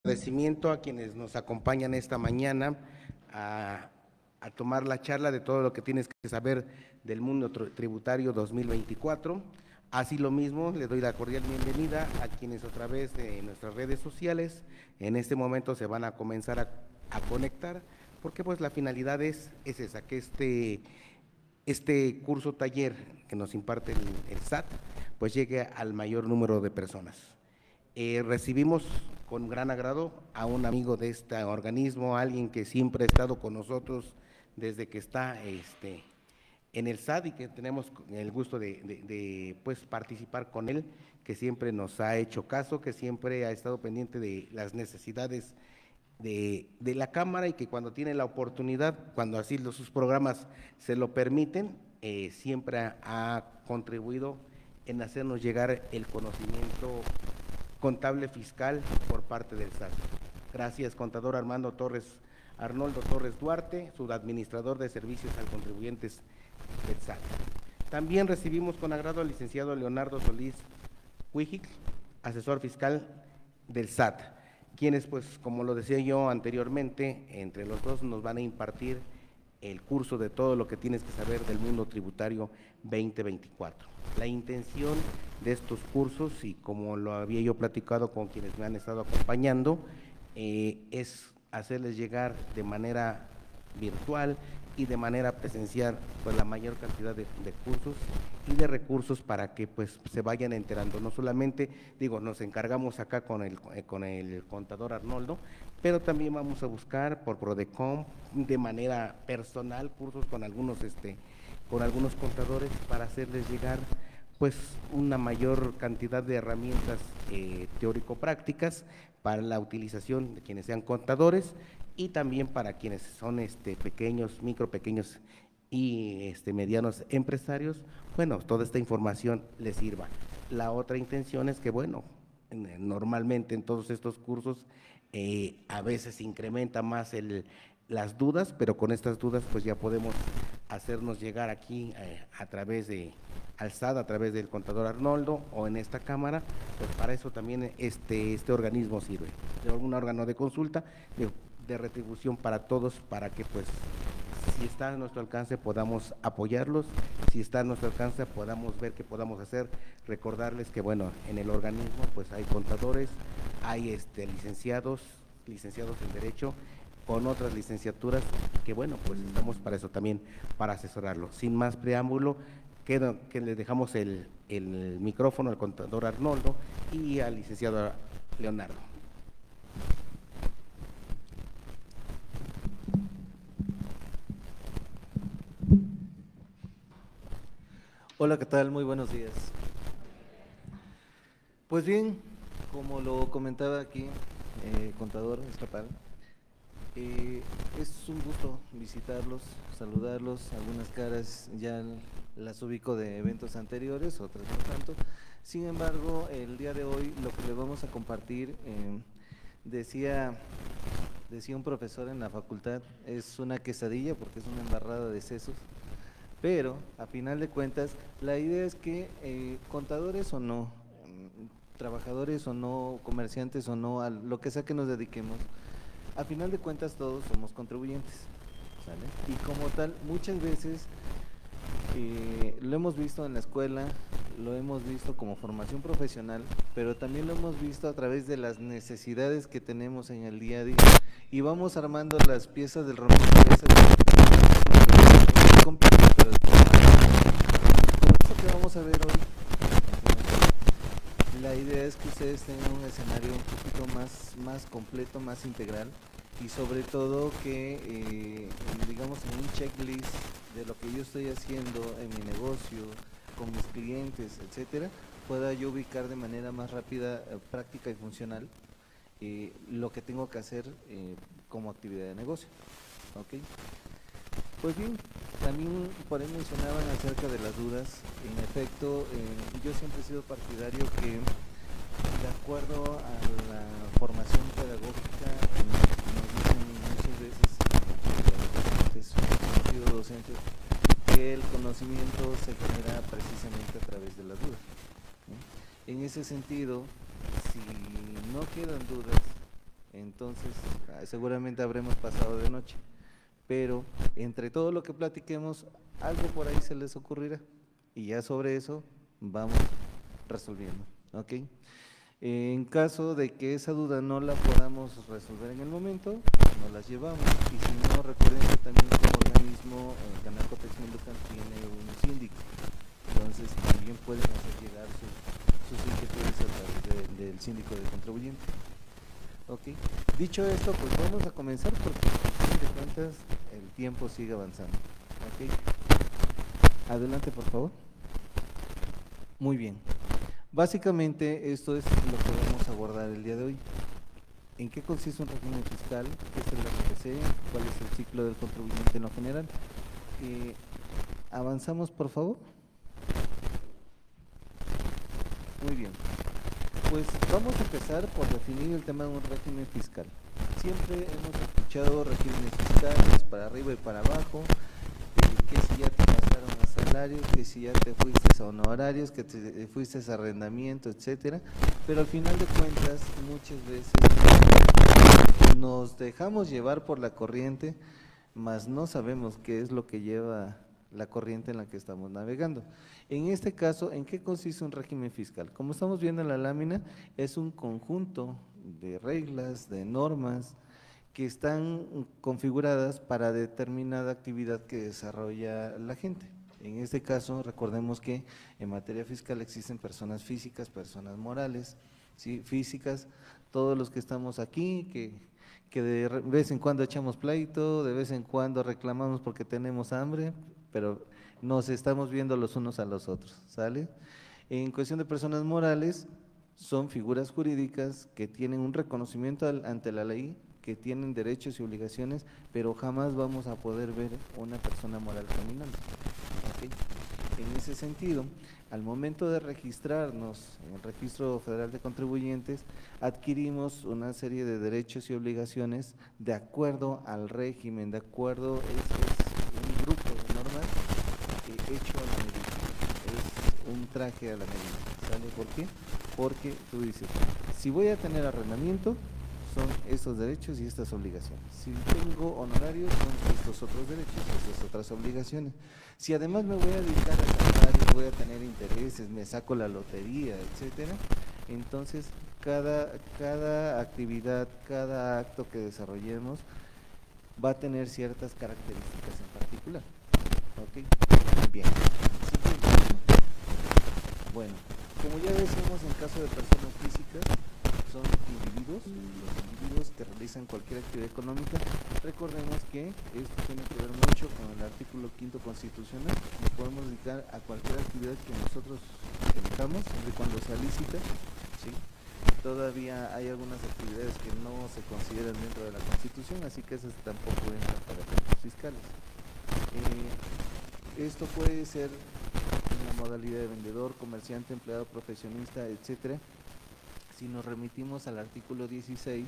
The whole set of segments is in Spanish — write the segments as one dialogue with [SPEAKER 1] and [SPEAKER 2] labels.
[SPEAKER 1] Agradecimiento a quienes nos acompañan esta mañana a, a tomar la charla de todo lo que tienes que saber del mundo tributario 2024. Así lo mismo, le doy la cordial bienvenida a quienes otra vez de nuestras redes sociales en este momento se van a comenzar a conectar, porque pues la finalidad es esa, que este curso taller que nos imparte el SAT, pues llegue al mayor número de personas. Recibimos con gran agrado a un amigo de este organismo, alguien que siempre ha estado con nosotros desde que está en el SAT y que tenemos el gusto de pues, participar con él, que siempre nos ha hecho caso, que siempre ha estado pendiente de las necesidades de la Cámara y que cuando tiene la oportunidad, cuando así sus programas se lo permiten, siempre ha contribuido en hacernos llegar el conocimiento contable fiscal por parte del SAT. Gracias, contador Arnoldo Torres Duarte, subadministrador de servicios al contribuyentes del SAT. También recibimos con agrado al licenciado Leonardo Solís Huijic, asesor fiscal del SAT, quienes, pues, como lo decía yo anteriormente, entre los dos nos van a impartir el curso de todo lo que tienes que saber del mundo tributario 2024. La intención de estos cursos, y como lo había yo platicado con quienes me han estado acompañando, es hacerles llegar de manera virtual y de manera presencial pues la mayor cantidad de cursos y de recursos para que pues se vayan enterando. No solamente, digo, nos encargamos acá con el contador Arnoldo, pero también vamos a buscar por Prodecom de manera personal cursos con algunos contadores para hacerles llegar pues una mayor cantidad de herramientas teórico-prácticas para la utilización de quienes sean contadores y también para quienes son pequeños, pequeños y medianos empresarios, bueno, toda esta información les sirva. La otra intención es que, bueno, normalmente en todos estos cursos a veces incrementa más las dudas, pero con estas dudas pues ya podemos hacernos llegar aquí a través de al SAT, a través del contador Arnoldo o en esta cámara, pues para eso también este organismo sirve, de un órgano de consulta, de retribución para todos, para que pues si está a nuestro alcance podamos apoyarlos, si está a nuestro alcance podamos ver qué podamos hacer, recordarles que bueno, en el organismo pues hay contadores, hay licenciados en Derecho, con otras licenciaturas, que bueno, pues estamos para eso también, para asesorarlo. Sin más preámbulo, que le dejamos el micrófono al contador Arnoldo y al licenciado Leonardo.
[SPEAKER 2] Hola, ¿qué tal? Muy buenos días. Pues bien, como lo comentaba aquí, contador estatal, es un gusto visitarlos, saludarlos. Algunas caras ya las ubico de eventos anteriores, otras no tanto. Sin embargo, el día de hoy lo que le vamos a compartir, decía un profesor en la facultad, es una quesadilla porque es una embarrada de sesos. Pero, a final de cuentas, la idea es que contadores o no, trabajadores o no, comerciantes o no, a lo que sea que nos dediquemos, a final de cuentas todos somos contribuyentes, ¿sale? Y como tal, muchas veces lo hemos visto en la escuela, lo hemos visto como formación profesional, pero también lo hemos visto a través de las necesidades que tenemos en el día a día y vamos armando las piezas del rompecabezas completo, pero con esto que vamos a ver hoy, la idea es que ustedes tengan un escenario un poquito más completo, más integral y sobre todo que, digamos, en un checklist de lo que yo estoy haciendo en mi negocio, con mis clientes, etcétera, pueda yo ubicar de manera más rápida, práctica y funcional lo que tengo que hacer como actividad de negocio. ¿Ok? Pues bien, también por ahí mencionaban acerca de las dudas. En efecto, yo siempre he sido partidario que, de acuerdo a la formación pedagógica, nos dicen muchas veces los docentes, docentes, que el conocimiento se genera precisamente a través de las dudas, ¿sí? En ese sentido, si no quedan dudas, entonces seguramente habremos pasado de noche, pero entre todo lo que platiquemos, algo por ahí se les ocurrirá y ya sobre eso vamos resolviendo, ¿ok? En caso de que esa duda no la podamos resolver en el momento, nos las llevamos, y si no, recuerden que también como organismo el Canal Protección Local tiene un síndico, entonces también pueden hacer llegar sus inquietudes a través del síndico de contribuyente. Ok, dicho esto, pues vamos a comenzar porque a fin de cuentas el tiempo sigue avanzando. Ok, adelante por favor. Muy bien. Básicamente esto es lo que vamos a abordar el día de hoy. ¿En qué consiste un régimen fiscal? ¿Qué es el RFC? ¿Cuál es el ciclo del contribuyente en lo general? ¿Avanzamos, por favor? Muy bien. Pues vamos a empezar por definir el tema de un régimen fiscal. Siempre hemos escuchado regímenes fiscales para arriba y para abajo, que si ya te pasaron a salarios, que si ya te fuiste a honorarios, que te fuiste a arrendamiento, etcétera, pero al final de cuentas muchas veces nos dejamos llevar por la corriente, mas no sabemos qué es lo que lleva la corriente en la que estamos navegando. En este caso, ¿en qué consiste un régimen fiscal? Como estamos viendo en la lámina, es un conjunto de reglas, de normas, que están configuradas para determinada actividad que desarrolla la gente. En este caso, recordemos que en materia fiscal existen personas físicas, personas morales, ¿sí? Físicas, todos los que estamos aquí, que de vez en cuando echamos pleito, de vez en cuando reclamamos porque tenemos hambre, pero nos estamos viendo los unos a los otros, ¿sale? En cuestión de personas morales, son figuras jurídicas que tienen un reconocimiento ante la ley, que tienen derechos y obligaciones, pero jamás vamos a poder ver una persona moral caminando. ¿Okay? En ese sentido, al momento de registrarnos en el Registro Federal de Contribuyentes, adquirimos una serie de derechos y obligaciones de acuerdo al régimen, de acuerdo, es un grupo normal hecho a la medida, es un traje a la medida, ¿sale? ¿Por qué? Porque tú dices, si voy a tener arrendamiento, son estos derechos y estas obligaciones. Si tengo honorarios, son estos otros derechos y estas otras obligaciones. Si además me voy a dedicar a salarios, voy a tener intereses, me saco la lotería, etcétera, entonces cada actividad, cada acto que desarrollemos va a tener ciertas características en particular. ¿Ok? Bien. Bueno, como ya decíamos, en caso de personas físicas, son individuos, los individuos que realizan cualquier actividad económica. Recordemos que esto tiene que ver mucho con el artículo 5º constitucional. Nos podemos dedicar a cualquier actividad que nosotros elijamos, siempre y cuando sea lícita, ¿sí? Todavía hay algunas actividades que no se consideran dentro de la Constitución, así que esas tampoco entran para efectos fiscales. Esto puede ser en la modalidad de vendedor, comerciante, empleado, profesionista, etcétera. Si nos remitimos al artículo 16,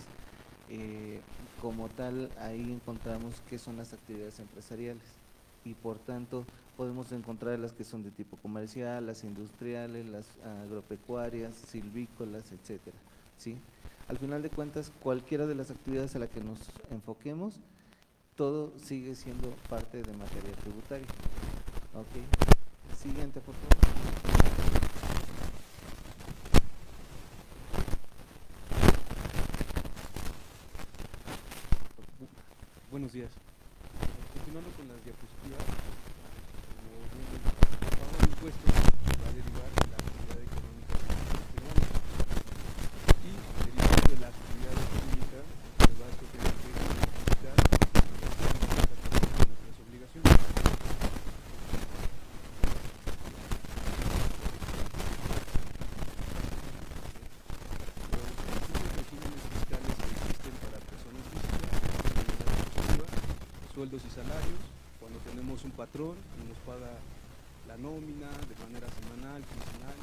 [SPEAKER 2] como tal, ahí encontramos qué son las actividades empresariales y por tanto podemos encontrar las que son de tipo comercial, las industriales, las agropecuarias, silvícolas, etcétera, ¿sí? Al final de cuentas, cualquiera de las actividades a las que nos enfoquemos, todo sigue siendo parte de materia tributaria. Ok, siguiente por favor.
[SPEAKER 3] Buenos días. Continuando con las diapositivas, como bien el pago de impuestos va a derivar de la actividad económica y derivado de la actividad económica se va a tener que justificar nuestras obligaciones. Los regímenes fiscales que existen para personas físicas, sueldos y salarios, cuando tenemos un patrón y nos paga la nómina de manera semanal, quincenal.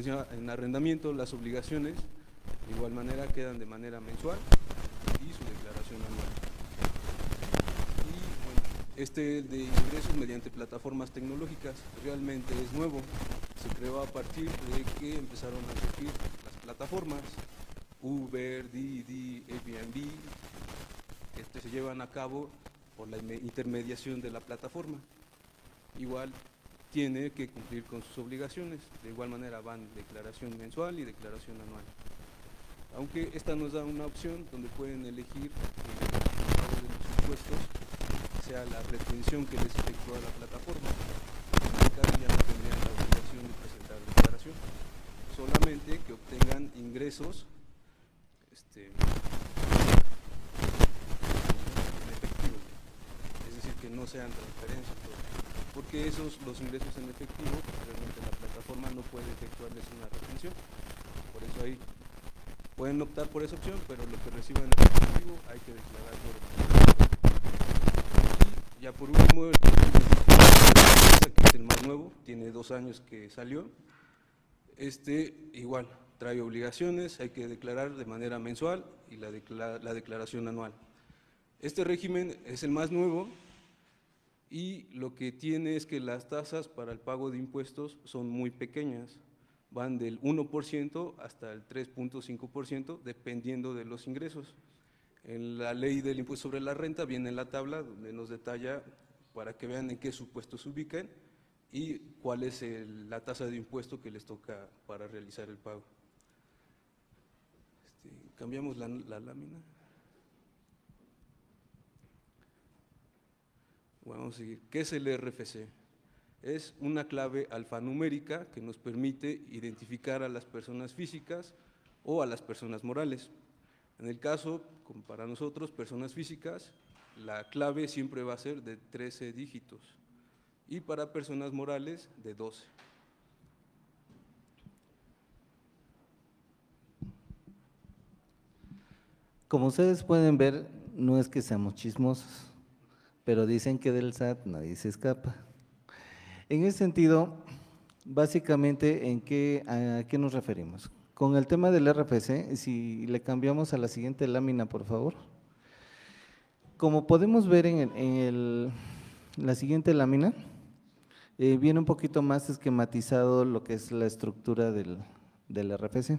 [SPEAKER 3] ya en arrendamiento las obligaciones de igual manera quedan de manera mensual y su declaración anual. Y bueno, este de ingresos mediante plataformas tecnológicas realmente es nuevo, se creó a partir de que empezaron a surgir las plataformas Uber, Didi, Airbnb, que se llevan a cabo por la intermediación de la plataforma. Igual tiene que cumplir con sus obligaciones, de igual manera van declaración mensual y declaración anual. Aunque esta nos da una opción donde pueden elegir que el pago de los impuestos sea la retención que les efectúa la plataforma. En este caso ya no tendrían la obligación de presentar declaración, solamente que obtengan ingresos en efectivo, es decir, que no sean transferencias, porque los ingresos en efectivo, realmente la plataforma no puede efectuarles una retención, por eso ahí pueden optar por esa opción, pero lo que reciban en efectivo hay que declararlo. Y ya por último, el que es el más nuevo, tiene 2 años que salió, igual trae obligaciones, hay que declarar de manera mensual y la declaración anual. Este régimen es el más nuevo y lo que tiene es que las tasas para el pago de impuestos son muy pequeñas, van del 1% hasta el 3.5% dependiendo de los ingresos. En la ley del impuesto sobre la renta viene la tabla donde nos detalla para que vean en qué supuestos se ubican y cuál es la tasa de impuesto que les toca para realizar el pago. Cambiamos la lámina. Bueno, vamos a seguir. ¿Qué es el RFC? Es una clave alfanumérica que nos permite identificar a las personas físicas o a las personas morales. En el caso, como para nosotros, personas físicas, la clave siempre va a ser de 13 dígitos y para personas morales de 12.
[SPEAKER 2] Como ustedes pueden ver, no es que seamos chismosos, pero dicen que del SAT nadie se escapa. En ese sentido, básicamente, ¿a qué nos referimos? Con el tema del RFC, si le cambiamos a la siguiente lámina, por favor. Como podemos ver en la siguiente lámina, viene un poquito más esquematizado lo que es la estructura del RFC.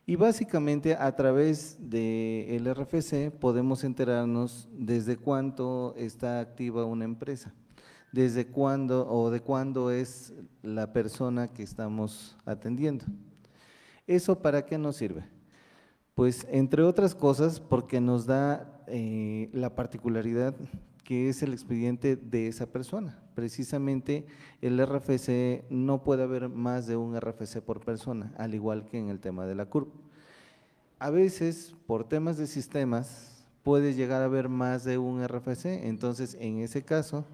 [SPEAKER 2] Y básicamente a través del RFC podemos enterarnos desde cuánto está activa una empresa, desde cuándo o de cuándo es la persona que estamos atendiendo. ¿Eso para qué nos sirve? Pues entre otras cosas porque nos da la particularidad que es el expediente de esa persona. Precisamente el RFC no puede haber más de un RFC por persona, al igual que en el tema de la CURP. A veces, por temas de sistemas, puede llegar a haber más de un RFC, entonces en ese caso,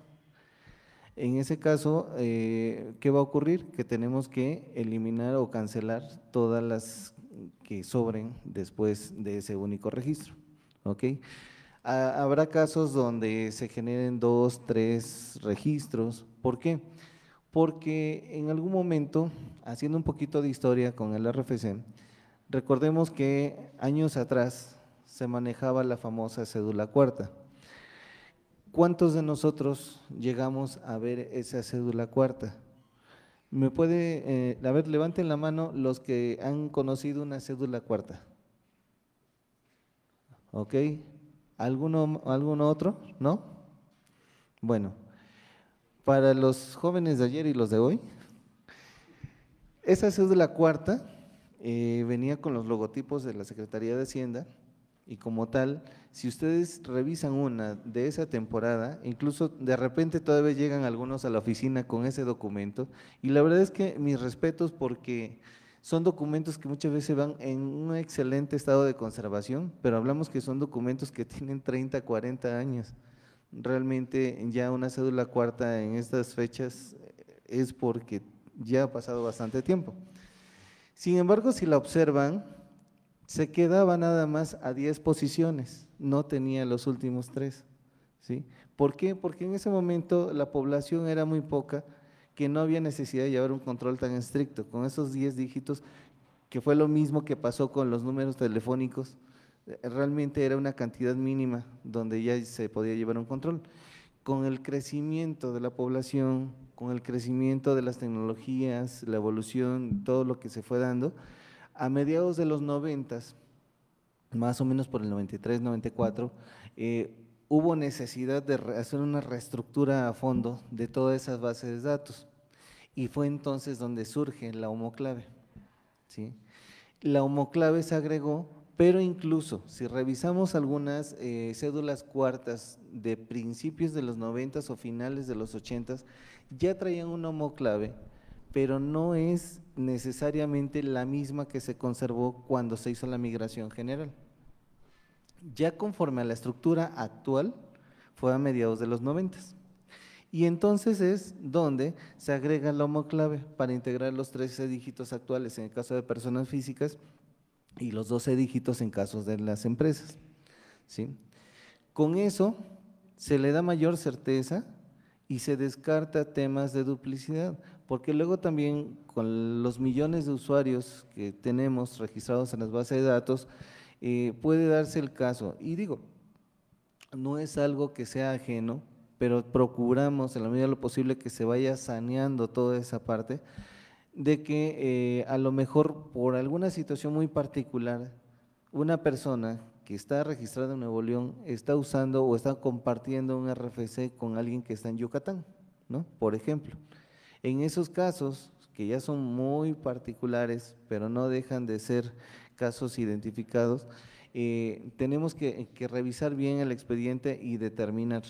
[SPEAKER 2] ¿qué va a ocurrir? Que tenemos que eliminar o cancelar todas las que sobren después de ese único registro, ¿ok? Habrá casos donde se generen 2, 3 registros. ¿Por qué? Porque en algún momento, haciendo un poquito de historia con el RFC, recordemos que años atrás se manejaba la famosa cédula cuarta. ¿Cuántos de nosotros llegamos a ver esa cédula cuarta? ¿Me puede, a ver, levanten la mano los que han conocido una cédula cuarta? ¿Ok? ¿Alguno otro? ¿No? Bueno, para los jóvenes de ayer y los de hoy, esa cédula cuarta venía con los logotipos de la Secretaría de Hacienda y como tal, si ustedes revisan una de esa temporada, incluso de repente todavía llegan algunos a la oficina con ese documento y la verdad es que mis respetos porque son documentos que muchas veces van en un excelente estado de conservación, pero hablamos que son documentos que tienen 30, 40 años. Realmente ya una cédula cuarta en estas fechas es porque ya ha pasado bastante tiempo. Sin embargo, si la observan, se quedaba nada más a 10 posiciones, no tenía los últimos 3, ¿sí? ¿Por qué? Porque en ese momento la población era muy poca que no había necesidad de llevar un control tan estricto. Con esos 10 dígitos, que fue lo mismo que pasó con los números telefónicos, realmente era una cantidad mínima donde ya se podía llevar un control. Con el crecimiento de la población, con el crecimiento de las tecnologías, la evolución, todo lo que se fue dando, a mediados de los 90, más o menos por el 93, 94, hubo necesidad de hacer una reestructura a fondo de todas esas bases de datos, y fue entonces donde surge la homoclave, ¿sí? La homoclave se agregó, pero incluso si revisamos algunas cédulas cuartas de principios de los 90 o finales de los 80, ya traían una homoclave, pero no es necesariamente la misma que se conservó cuando se hizo la migración general. Ya conforme a la estructura actual, fue a mediados de los 90. Y entonces es donde se agrega la homoclave para integrar los 13 dígitos actuales en el caso de personas físicas y los 12 dígitos en casos de las empresas, ¿sí? Con eso se le da mayor certeza y se descarta temas de duplicidad, porque luego también con los millones de usuarios que tenemos registrados en las bases de datos, puede darse el caso, y digo, no es algo que sea ajeno, pero procuramos en la medida de lo posible que se vaya saneando toda esa parte, de que a lo mejor por alguna situación muy particular, una persona que está registrada en Nuevo León está usando o está compartiendo un RFC con alguien que está en Yucatán, ¿no? Por ejemplo. En esos casos, que ya son muy particulares, pero no dejan de ser casos identificados, tenemos que revisar bien el expediente y determinar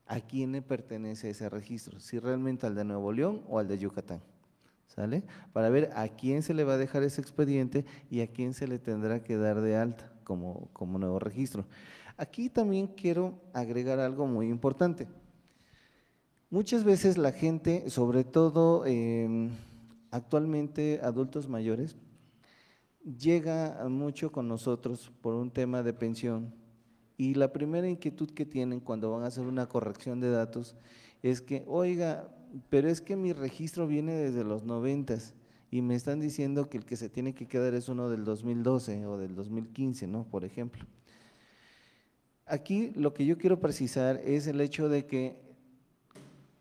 [SPEAKER 2] a quién le pertenece ese registro, si realmente al de Nuevo León o al de Yucatán, ¿sale? Para ver a quién se le va a dejar ese expediente y a quién se le tendrá que dar de alta como nuevo registro. Aquí también quiero agregar algo muy importante. Muchas veces la gente, sobre todo actualmente adultos mayores, llega mucho con nosotros por un tema de pensión, y la primera inquietud que tienen cuando van a hacer una corrección de datos es que, oiga, pero es que mi registro viene desde los 90 y me están diciendo que el que se tiene que quedar es uno del 2012 o del 2015, ¿no? Por ejemplo. Aquí lo que yo quiero precisar es el hecho de que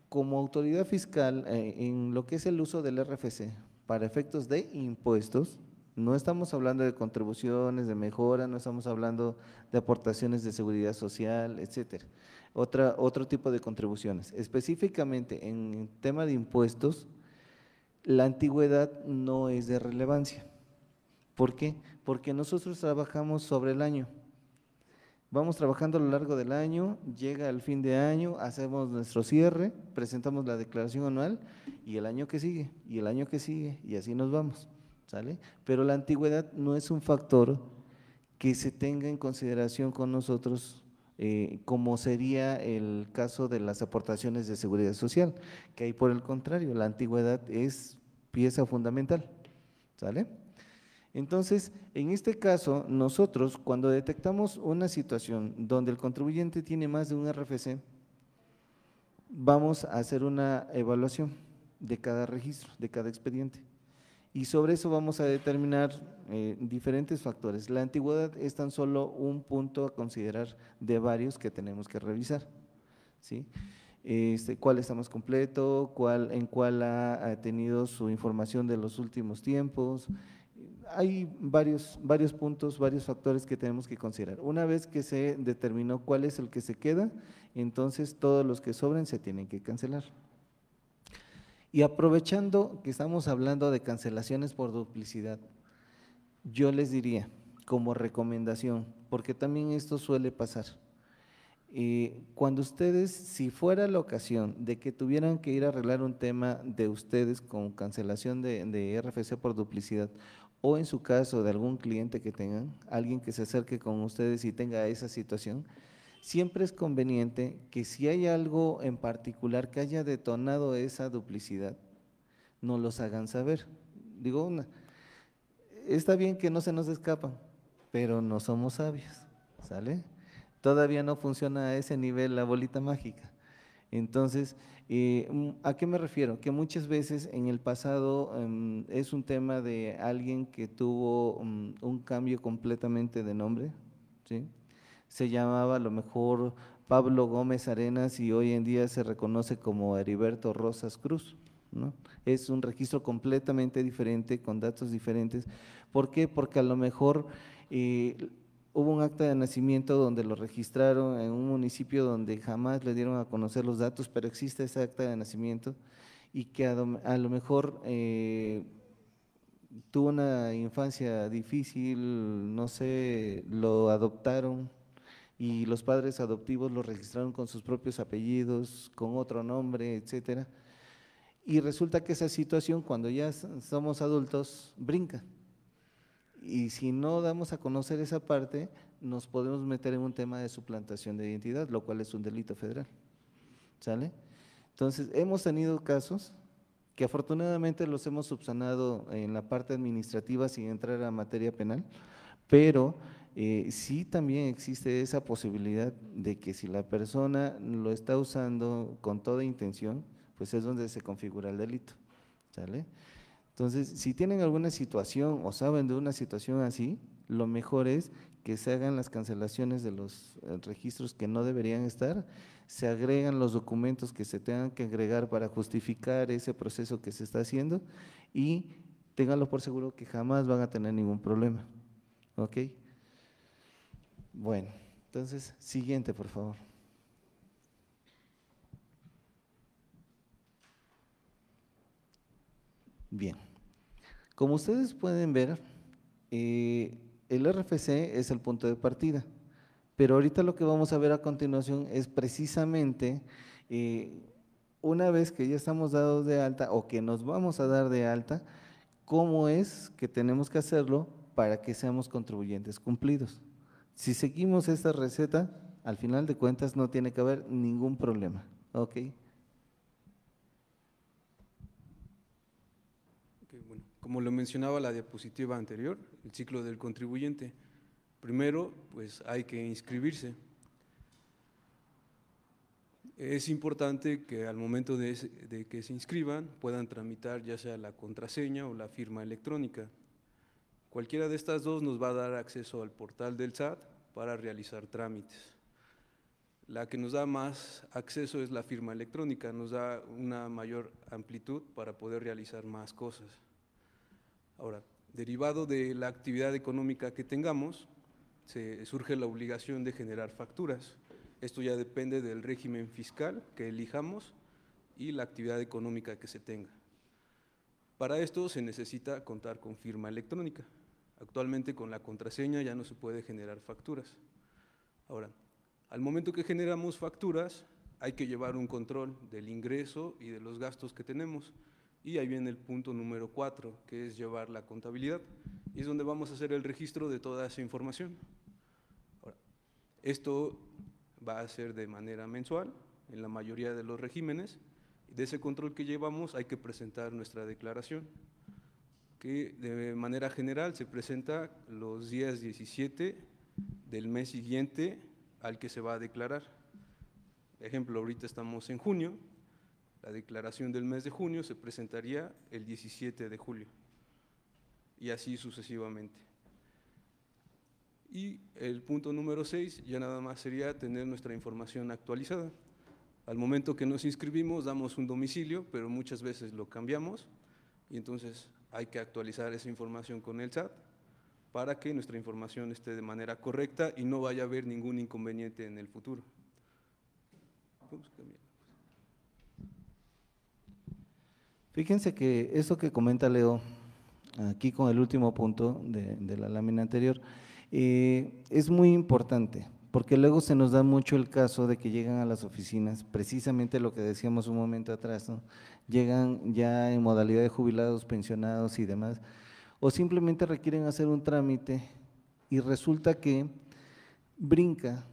[SPEAKER 2] como autoridad fiscal, en lo que es el uso del RFC para efectos de impuestos, no estamos hablando de contribuciones, de mejora, no estamos hablando de aportaciones de seguridad social, etcétera. Otro tipo de contribuciones. Específicamente en tema de impuestos, la antigüedad no es de relevancia. ¿Por qué? Porque nosotros trabajamos sobre el año. Vamos trabajando a lo largo del año, llega el fin de año, hacemos nuestro cierre, presentamos la declaración anual y el año que sigue, y el año que sigue, y así nos vamos, ¿sale? Pero la antigüedad no es un factor que se tenga en consideración con nosotros, como sería el caso de las aportaciones de seguridad social, que ahí por el contrario, la antigüedad es pieza fundamental, ¿sale? Entonces, en este caso, nosotros cuando detectamos una situación donde el contribuyente tiene más de un RFC, vamos a hacer una evaluación de cada registro, de cada expediente, y sobre eso vamos a determinar diferentes factores. La antigüedad es tan solo un punto a considerar de varios que tenemos que revisar, ¿sí? Cuál está más completo, en cuál ha tenido su información de los últimos tiempos. Hay varios puntos, varios factores que tenemos que considerar. Una vez que se determinó cuál es el que se queda, entonces todos los que sobren se tienen que cancelar. Y aprovechando que estamos hablando de cancelaciones por duplicidad, yo les diría como recomendación, porque también esto suele pasar, cuando ustedes, si fuera la ocasión de que tuvieran que ir a arreglar un tema de ustedes con cancelación de RFC por duplicidad, o en su caso de algún cliente que tengan, alguien que se acerque con ustedes y tenga esa situación, siempre es conveniente que si hay algo en particular que haya detonado esa duplicidad, nos los hagan saber. Digo, está bien que no se nos escapan, pero no somos sabios, ¿sale? Todavía no funciona a ese nivel la bolita mágica. Entonces, ¿a qué me refiero? Que muchas veces en el pasado es un tema de alguien que tuvo un cambio completamente de nombre, ¿sí? Se llamaba a lo mejor Pablo Gómez Arenas y hoy en día se reconoce como Heriberto Rosas Cruz, ¿no? Es un registro completamente diferente, con datos diferentes. ¿Por qué? Porque a lo mejor hubo un acta de nacimiento donde lo registraron en un municipio donde jamás le dieron a conocer los datos, pero existe esa acta de nacimiento y que a lo mejor tuvo una infancia difícil, no sé, lo adoptaron y los padres adoptivos lo registraron con sus propios apellidos, con otro nombre, etcétera. Y resulta que esa situación, cuando ya somos adultos, brinca. Y si no damos a conocer esa parte, nos podemos meter en un tema de suplantación de identidad, lo cual es un delito federal. ¿Sale? Entonces, hemos tenido casos que afortunadamente los hemos subsanado en la parte administrativa sin entrar a materia penal, pero sí también existe esa posibilidad de que si la persona lo está usando con toda intención, pues es donde se configura el delito, ¿sale? Entonces, si tienen alguna situación o saben de una situación así, lo mejor es que se hagan las cancelaciones de los registros que no deberían estar, se agregan los documentos que se tengan que agregar para justificar ese proceso que se está haciendo y ténganlo por seguro que jamás van a tener ningún problema, ¿ok? Bueno, entonces, siguiente, por favor. Bien, como ustedes pueden ver, el RFC es el punto de partida, pero ahorita lo que vamos a ver a continuación es precisamente una vez que ya estamos dados de alta o que nos vamos a dar de alta, cómo es que tenemos que hacerlo para que seamos contribuyentes cumplidos. Si seguimos esta receta, al final de cuentas no tiene que haber ningún problema, ¿ok?
[SPEAKER 3] Bueno, como lo mencionaba la diapositiva anterior, el ciclo del contribuyente. Primero, pues hay que inscribirse. Es importante que al momento de que se inscriban puedan tramitar ya sea la contraseña o la firma electrónica. Cualquiera de estas dos nos va a dar acceso al portal del SAT para realizar trámites. La que nos da más acceso es la firma electrónica, nos da una mayor amplitud para poder realizar más cosas. Ahora, derivado de la actividad económica que tengamos, surge la obligación de generar facturas. Esto ya depende del régimen fiscal que elijamos y la actividad económica que se tenga. Para esto se necesita contar con firma electrónica. Actualmente con la contraseña ya no se puede generar facturas. Ahora, al momento que generamos facturas, hay que llevar un control del ingreso y de los gastos que tenemos. Y ahí viene el punto número 4, que es llevar la contabilidad, y es donde vamos a hacer el registro de toda esa información. Ahora, esto va a ser de manera mensual, en la mayoría de los regímenes, y de ese control que llevamos hay que presentar nuestra declaración, que de manera general se presenta los días 17 del mes siguiente al que se va a declarar. Ejemplo, ahorita estamos en junio, la declaración del mes de junio se presentaría el 17 de julio y así sucesivamente. Y el punto número 6 ya nada más sería tener nuestra información actualizada. Al momento que nos inscribimos damos un domicilio, pero muchas veces lo cambiamos y entonces hay que actualizar esa información con el SAT para que nuestra información esté de manera correcta y no vaya a haber ningún inconveniente en el futuro.
[SPEAKER 2] Fíjense que eso que comenta Leo, aquí con el último punto de la lámina anterior, es muy importante, porque luego se nos da mucho el caso de que llegan a las oficinas, precisamente lo que decíamos un momento atrás, ¿no? Llegan ya en modalidad de jubilados, pensionados y demás, o simplemente requieren hacer un trámite y resulta que brinca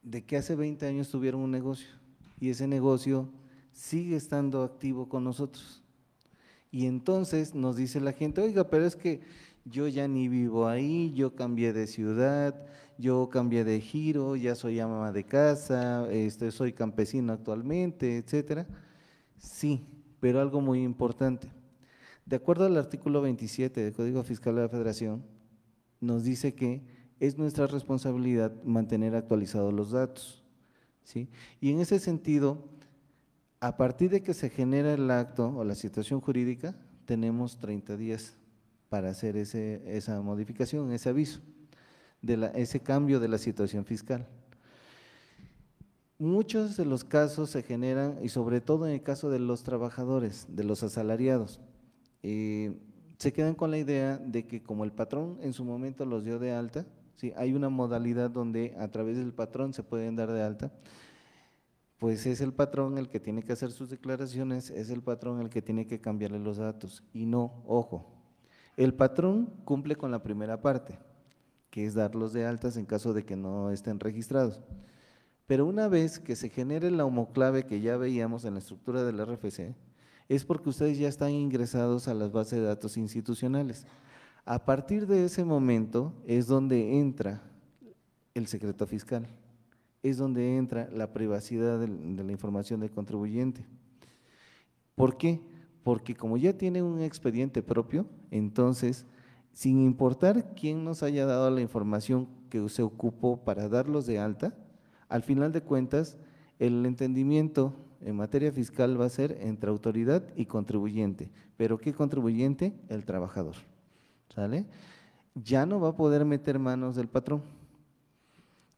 [SPEAKER 2] de que hace 20 años tuvieron un negocio y ese negocio sigue estando activo con nosotros. Y entonces nos dice la gente, oiga, pero es que yo ya ni vivo ahí, yo cambié de ciudad, yo cambié de giro, ya soy ama de casa, soy campesino actualmente, etcétera. Sí, pero algo muy importante. De acuerdo al artículo 27 del Código Fiscal de la Federación, nos dice que es nuestra responsabilidad mantener actualizados los datos, ¿sí? Y en ese sentido, a partir de que se genera el acto o la situación jurídica, tenemos 30 días para hacer esa modificación, ese aviso, ese cambio de la situación fiscal. Muchos de los casos se generan, y sobre todo en el caso de los trabajadores, de los asalariados, se quedan con la idea de que como el patrón en su momento los dio de alta, ¿sí? Hay una modalidad donde a través del patrón se pueden dar de alta, pues es el patrón el que tiene que hacer sus declaraciones, es el patrón el que tiene que cambiarle los datos. Y no, ojo, el patrón cumple con la primera parte, que es darlos de altas en caso de que no estén registrados. Pero una vez que se genere la homoclave que ya veíamos en la estructura del RFC, es porque ustedes ya están ingresados a las bases de datos institucionales. A partir de ese momento es donde entra el secreto fiscal, es donde entra la privacidad de la información del contribuyente. ¿Por qué? Porque como ya tiene un expediente propio, entonces, sin importar quién nos haya dado la información que se ocupó para darlos de alta, al final de cuentas, el entendimiento en materia fiscal va a ser entre autoridad y contribuyente. ¿Pero qué contribuyente? El trabajador, ¿sale? Ya no va a poder meter manos del patrón.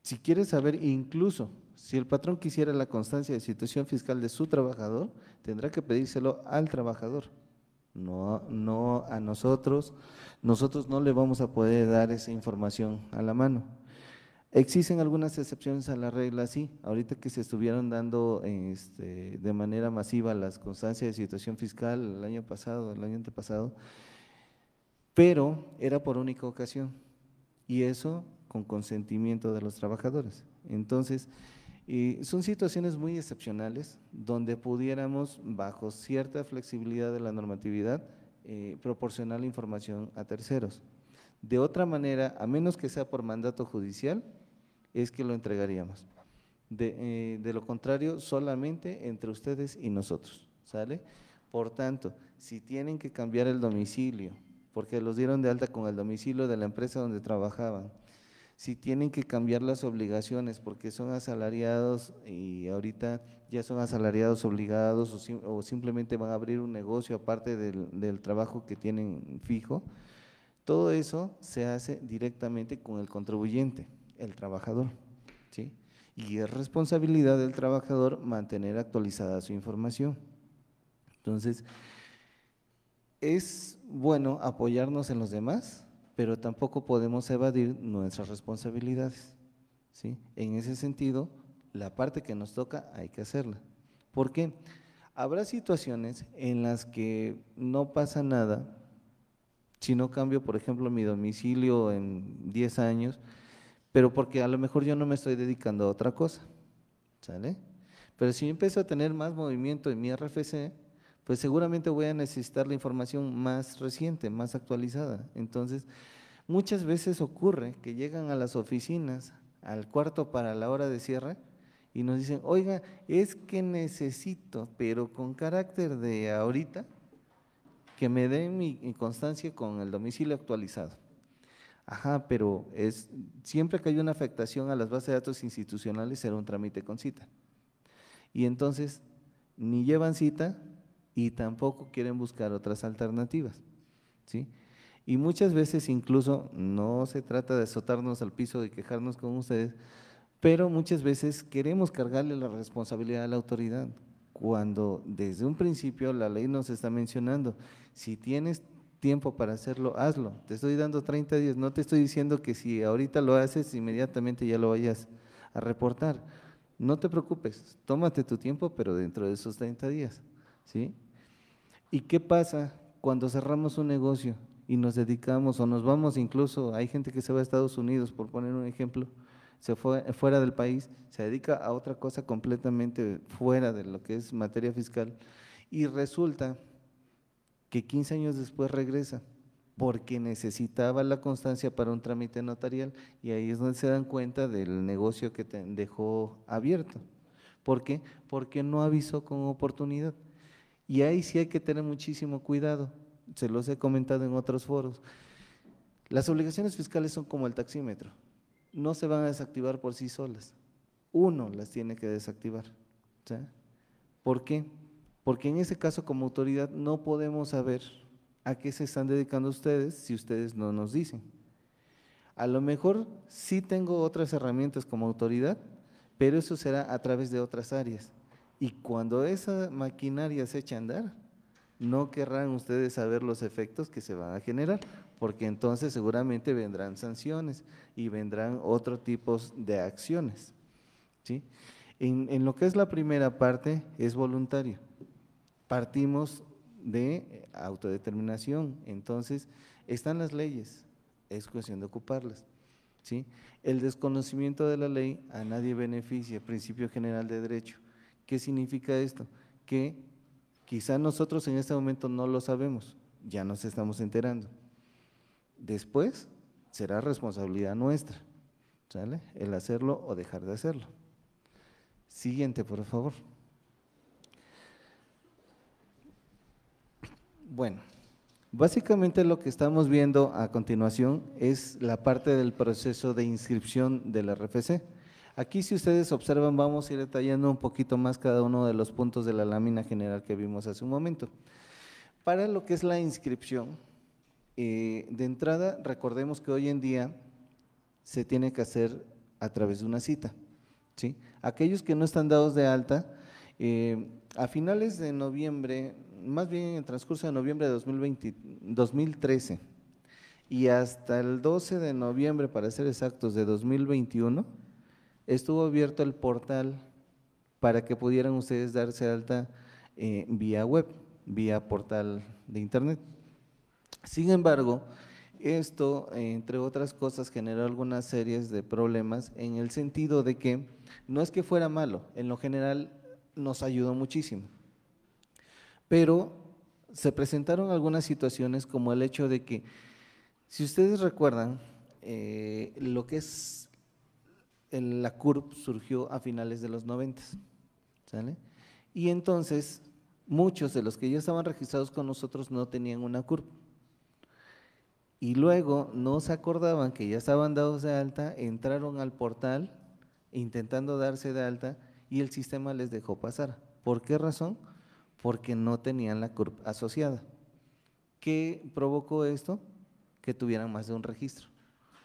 [SPEAKER 2] Si quiere saber, incluso si el patrón quisiera la constancia de situación fiscal de su trabajador, tendrá que pedírselo al trabajador, no a nosotros. Nosotros no le vamos a poder dar esa información a la mano. Existen algunas excepciones a la regla, sí, ahorita que se estuvieron dando de manera masiva las constancias de situación fiscal el año pasado, el año antepasado, pero era por única ocasión y eso con consentimiento de los trabajadores. Entonces, son situaciones muy excepcionales donde pudiéramos, bajo cierta flexibilidad de la normatividad, proporcionar la información a terceros. De otra manera, a menos que sea por mandato judicial, es que lo entregaríamos. De lo contrario, solamente entre ustedes y nosotros, ¿sale? Por tanto, si tienen que cambiar el domicilio, porque los dieron de alta con el domicilio de la empresa donde trabajaban, si tienen que cambiar las obligaciones porque son asalariados y ahorita ya son asalariados obligados o simplemente van a abrir un negocio aparte del trabajo que tienen fijo, todo eso se hace directamente con el contribuyente, el trabajador, ¿sí? Y es responsabilidad del trabajador mantener actualizada su información. Entonces, es bueno apoyarnos en los demás, pero tampoco podemos evadir nuestras responsabilidades, ¿sí? En ese sentido, la parte que nos toca hay que hacerla. ¿Por qué? Habrá situaciones en las que no pasa nada si no cambio, por ejemplo, mi domicilio en 10 años, pero porque a lo mejor yo no me estoy dedicando a otra cosa, ¿sale? Pero si yo empiezo a tener más movimiento en mi RFC, pues seguramente voy a necesitar la información más reciente, más actualizada. Entonces, muchas veces ocurre que llegan a las oficinas, al cuarto para la hora de cierre, y nos dicen, oiga, es que necesito, pero con carácter de ahorita, que me den mi constancia con el domicilio actualizado. Ajá, pero siempre que hay una afectación a las bases de datos institucionales será un trámite con cita. Y entonces, ni llevan cita y tampoco quieren buscar otras alternativas, ¿sí? Y muchas veces incluso no se trata de azotarnos al piso, de quejarnos con ustedes, pero muchas veces queremos cargarle la responsabilidad a la autoridad, cuando desde un principio la ley nos está mencionando, si tienes tiempo para hacerlo, hazlo, te estoy dando 30 días, no te estoy diciendo que si ahorita lo haces, inmediatamente ya lo vayas a reportar, no te preocupes, tómate tu tiempo, pero dentro de esos 30 días, ¿sí? ¿Y qué pasa cuando cerramos un negocio y nos dedicamos o nos vamos incluso, hay gente que se va a Estados Unidos, por poner un ejemplo, se fue fuera del país, se dedica a otra cosa completamente fuera de lo que es materia fiscal y resulta que 15 años después regresa porque necesitaba la constancia para un trámite notarial, y ahí es donde se dan cuenta del negocio que dejó abierto. ¿Por qué? Porque no avisó con oportunidad. Y ahí sí hay que tener muchísimo cuidado, se los he comentado en otros foros. Las obligaciones fiscales son como el taxímetro, no se van a desactivar por sí solas, uno las tiene que desactivar. ¿Sí? ¿Por qué? Porque en ese caso como autoridad no podemos saber a qué se están dedicando ustedes si ustedes no nos dicen. A lo mejor sí tengo otras herramientas como autoridad, pero eso será a través de otras áreas. Y cuando esa maquinaria se eche a andar, no querrán ustedes saber los efectos que se van a generar, porque entonces seguramente vendrán sanciones y vendrán otro tipos de acciones. ¿Sí? En lo que es la primera parte es voluntario. Partimos de autodeterminación, entonces están las leyes, es cuestión de ocuparlas. ¿Sí? El desconocimiento de la ley a nadie beneficia, principio general de derecho. ¿Qué significa esto? Que quizá nosotros en este momento no lo sabemos, ya nos estamos enterando. Después será responsabilidad nuestra, ¿sale? El hacerlo o dejar de hacerlo. Siguiente, por favor. Bueno, básicamente lo que estamos viendo a continuación es la parte del proceso de inscripción del RFC. Aquí, si ustedes observan, vamos a ir detallando un poquito más cada uno de los puntos de la lámina general que vimos hace un momento. Para lo que es la inscripción, de entrada, recordemos que hoy en día se tiene que hacer a través de una cita. ¿Sí? Aquellos que no están dados de alta, a finales de noviembre, más bien en el transcurso de noviembre de 2013 y hasta el 12 de noviembre, para ser exactos, de 2021, estuvo abierto el portal para que pudieran ustedes darse de alta vía web, vía portal de internet. Sin embargo, esto, entre otras cosas, generó algunas series de problemas en el sentido de que no es que fuera malo, en lo general nos ayudó muchísimo, pero se presentaron algunas situaciones como el hecho de que, si ustedes recuerdan, lo que es la CURP surgió a finales de los 90, ¿sale? Y entonces muchos de los que ya estaban registrados con nosotros no tenían una CURP. Y luego no se acordaban que ya estaban dados de alta, entraron al portal intentando darse de alta y el sistema les dejó pasar. ¿Por qué razón? Porque no tenían la CURP asociada. ¿Qué provocó esto? Que tuvieran más de un registro.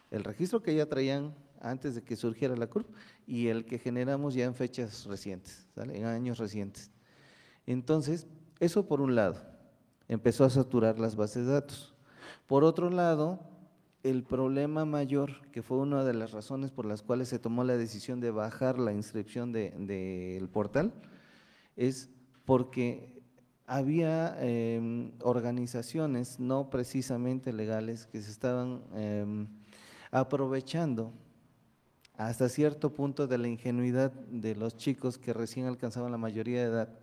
[SPEAKER 2] El registro que ya traían antes de que surgiera la CURP y el que generamos ya en fechas recientes, ¿sale? En años recientes. Entonces, eso por un lado, empezó a saturar las bases de datos. Por otro lado, el problema mayor, que fue una de las razones por las cuales se tomó la decisión de bajar la inscripción del portal, es porque había organizaciones no precisamente legales que se estaban aprovechando hasta cierto punto de la ingenuidad de los chicos que recién alcanzaban la mayoría de edad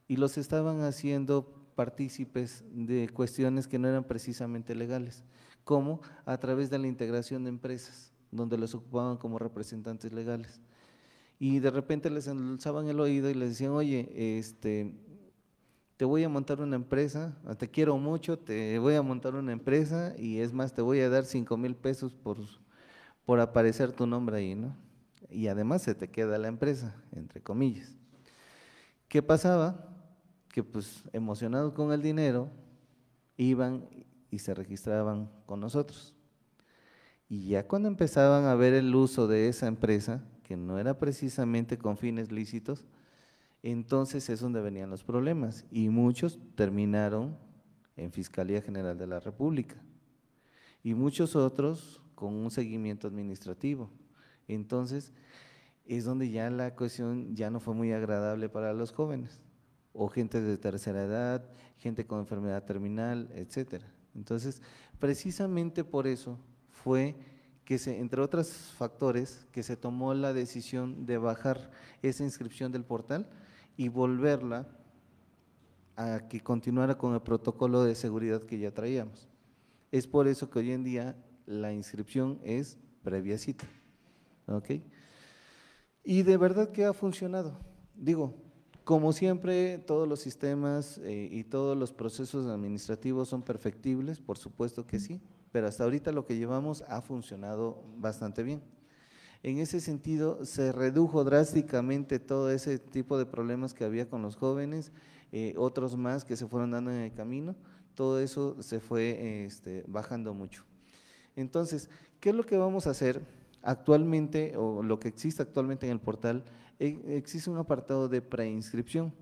[SPEAKER 2] y los estaban haciendo partícipes de cuestiones que no eran precisamente legales, como a través de la integración de empresas, donde los ocupaban como representantes legales. Y de repente les endulzaban el oído y les decían, oye, te voy a montar una empresa, te quiero mucho, te voy a montar una empresa y es más, te voy a dar 5,000 pesos por aparecer tu nombre ahí, ¿no? Y además se te queda la empresa, entre comillas. ¿Qué pasaba? Que pues emocionados con el dinero, iban y se registraban con nosotros. Y ya cuando empezaban a ver el uso de esa empresa, que no era precisamente con fines lícitos, entonces es donde venían los problemas y muchos terminaron en Fiscalía General de la República y muchos otros con un seguimiento administrativo. Entonces es donde ya la cuestión ya no fue muy agradable para los jóvenes o gente de tercera edad, gente con enfermedad terminal, etcétera. Entonces, precisamente por eso fue que entre otros factores, que se tomó la decisión de bajar esa inscripción del portal y volverla a que continuara con el protocolo de seguridad que ya traíamos. Es por eso que hoy en día la inscripción es previa cita, ¿ok? Y de verdad que ha funcionado. Digo, como siempre, todos los sistemas y todos los procesos administrativos son perfectibles, por supuesto que sí, pero hasta ahorita lo que llevamos ha funcionado bastante bien. En ese sentido, se redujo drásticamente todo ese tipo de problemas que había con los jóvenes, otros más que se fueron dando en el camino, todo eso se fue bajando mucho. Entonces, ¿qué es lo que vamos a hacer actualmente o lo que existe actualmente en el portal? Existe un apartado de preinscripción,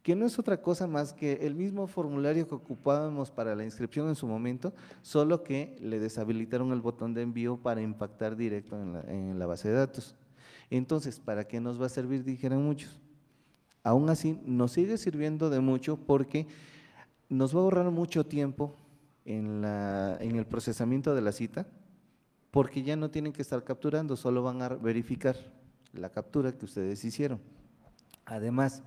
[SPEAKER 2] que no es otra cosa más que el mismo formulario que ocupábamos para la inscripción en su momento, solo que le deshabilitaron el botón de envío para impactar directo en la base de datos. Entonces, ¿para qué nos va a servir? Dijeron muchos. Aún así, nos sigue sirviendo de mucho porque nos va a ahorrar mucho tiempo en el procesamiento de la cita, porque ya no tienen que estar capturando, solo van a verificar la captura que ustedes hicieron. Además,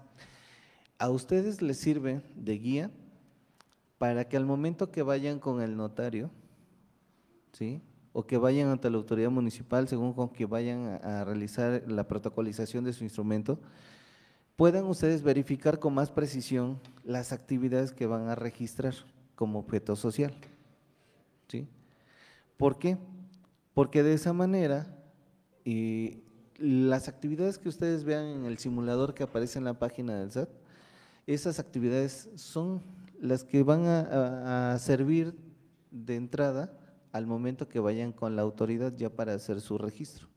[SPEAKER 2] a ustedes les sirve de guía para que al momento que vayan con el notario, ¿sí?, o que vayan ante la autoridad municipal, según con que vayan a realizar la protocolización de su instrumento, puedan ustedes verificar con más precisión las actividades que van a registrar como objeto social, ¿sí? ¿Por qué? Porque de esa manera, las actividades que ustedes vean en el simulador que aparece en la página del SAT, esas actividades son las que van a servir de entrada al momento que vayan con la autoridad ya para hacer su registro,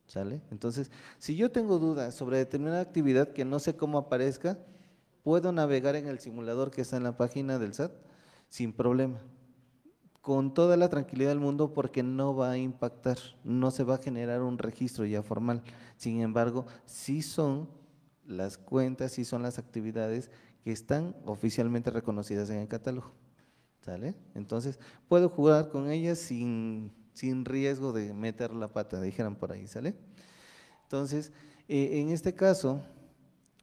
[SPEAKER 2] ¿sale? Entonces, si yo tengo dudas sobre determinada actividad que no sé cómo aparezca, puedo navegar en el simulador que está en la página del SAT sin problema, con toda la tranquilidad del mundo, porque no va a impactar, no se va a generar un registro ya formal. Sin embargo, sí son las cuentas, sí son las actividades que están oficialmente reconocidas en el catálogo, ¿sale? Entonces, puedo jugar con ellas sin riesgo de meter la pata, dijeran por ahí, ¿sale? Entonces, en este caso,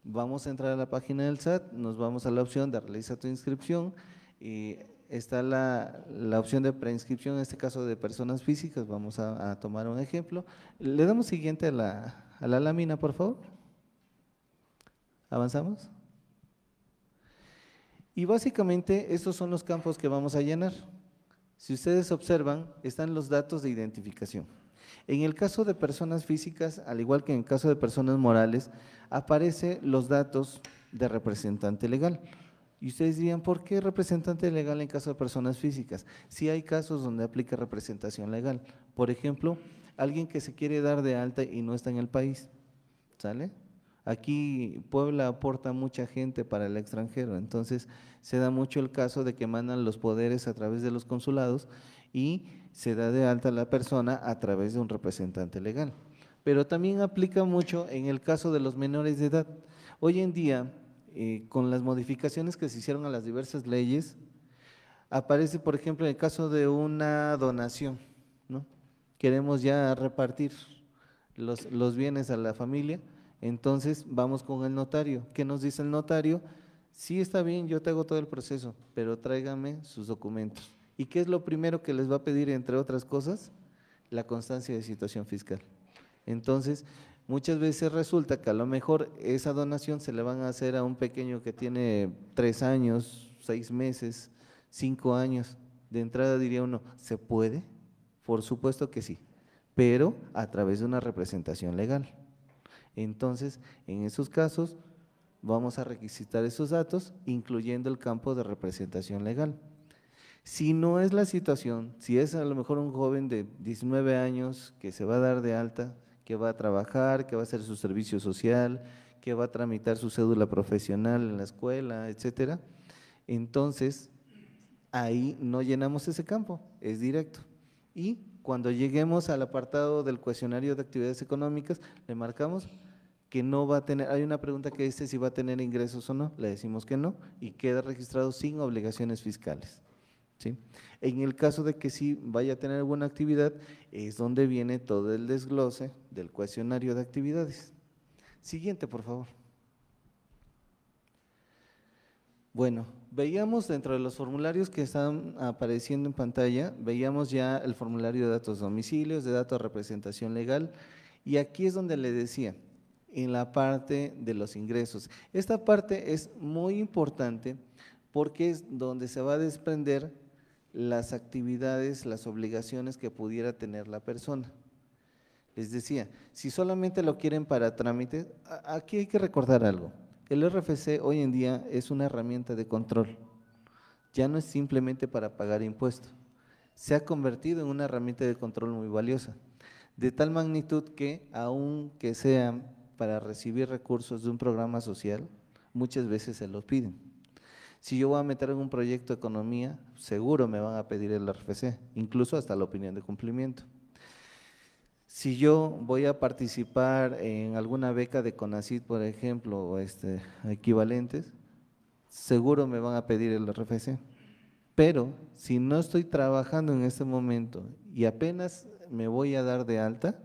[SPEAKER 2] vamos a entrar a la página del SAT, nos vamos a la opción de realizar tu inscripción y está la opción de preinscripción, en este caso de personas físicas. Vamos a tomar un ejemplo. Le damos siguiente a la lámina, por favor. ¿Avanzamos? Y básicamente estos son los campos que vamos a llenar. Si ustedes observan, están los datos de identificación. En el caso de personas físicas, al igual que en el caso de personas morales, aparecen los datos de representante legal. Y ustedes dirían, ¿por qué representante legal en caso de personas físicas? Sí hay casos donde aplica representación legal. Por ejemplo, alguien que se quiere dar de alta y no está en el país, ¿sale? Aquí Puebla aporta mucha gente para el extranjero, entonces se da mucho el caso de que mandan los poderes a través de los consulados y se da de alta a la persona a través de un representante legal. Pero también aplica mucho en el caso de los menores de edad. Hoy en día, con las modificaciones que se hicieron a las diversas leyes, aparece, por ejemplo, en el caso de una donación, ¿no? Queremos ya repartir los bienes a la familia, entonces vamos con el notario. ¿Qué nos dice el notario? Sí, está bien, yo te hago todo el proceso, pero tráigame sus documentos. ¿Y qué es lo primero que les va a pedir, entre otras cosas? La constancia de situación fiscal. Entonces, muchas veces resulta que a lo mejor esa donación se le van a hacer a un pequeño que tiene 3 años, 6 meses, 5 años. De entrada diría uno, ¿se puede? Por supuesto que sí, pero a través de una representación legal. Entonces, en esos casos, vamos a requisitar esos datos, incluyendo el campo de representación legal. Si no es la situación, si es a lo mejor un joven de 19 años que se va a dar de alta, que va a trabajar, que va a hacer su servicio social, que va a tramitar su cédula profesional en la escuela, etcétera, entonces ahí no llenamos ese campo, es directo. Y cuando lleguemos al apartado del cuestionario de actividades económicas, le marcamos que no va a tener, hay una pregunta que dice si va a tener ingresos o no, le decimos que no y queda registrado sin obligaciones fiscales, ¿sí? En el caso de que sí vaya a tener alguna actividad, es donde viene todo el desglose del cuestionario de actividades. Siguiente, por favor. Bueno, veíamos dentro de los formularios que están apareciendo en pantalla, veíamos ya el formulario de datos domicilios, de datos de representación legal, y aquí es donde le decía, en la parte de los ingresos. Esta parte es muy importante porque es donde se va a desprender las actividades, las obligaciones que pudiera tener la persona. Les decía, si solamente lo quieren para trámites, aquí hay que recordar algo. El RFC hoy en día es una herramienta de control, ya no es simplemente para pagar impuestos, se ha convertido en una herramienta de control muy valiosa, de tal magnitud que aunque sea para recibir recursos de un programa social, muchas veces se los piden. Si yo voy a meter en un proyecto de economía, seguro me van a pedir el RFC, incluso hasta la opinión de cumplimiento. Si yo voy a participar en alguna beca de CONACYT, por ejemplo, o equivalentes, seguro me van a pedir el RFC. Pero si no estoy trabajando en este momento y apenas me voy a dar de alta,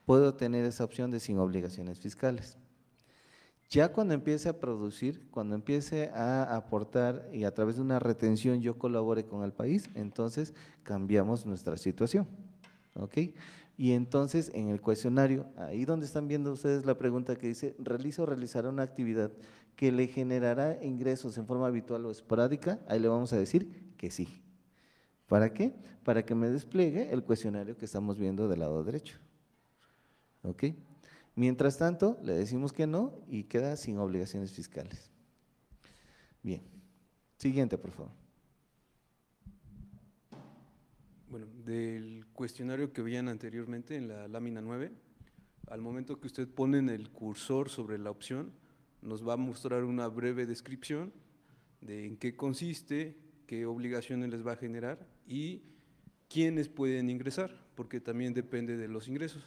[SPEAKER 2] puedo tener esa opción de sin obligaciones fiscales. Ya cuando empiece a producir, cuando empiece a aportar y a través de una retención yo colabore con el país, entonces cambiamos nuestra situación, ¿ok? Y entonces en el cuestionario, ahí donde están viendo ustedes la pregunta que dice, ¿realiza o realizará una actividad que le generará ingresos en forma habitual o esporádica? Ahí le vamos a decir que sí. ¿Para qué? Para que me despliegue el cuestionario que estamos viendo del lado derecho, ¿ok? Mientras tanto, le decimos que no y queda sin obligaciones fiscales. Bien, siguiente, por favor.
[SPEAKER 3] Bueno, del cuestionario que veían anteriormente en la lámina 9, al momento que usted pone en el cursor sobre la opción, nos va a mostrar una breve descripción de en qué consiste, qué obligaciones les va a generar y quiénes pueden ingresar, porque también depende de los ingresos,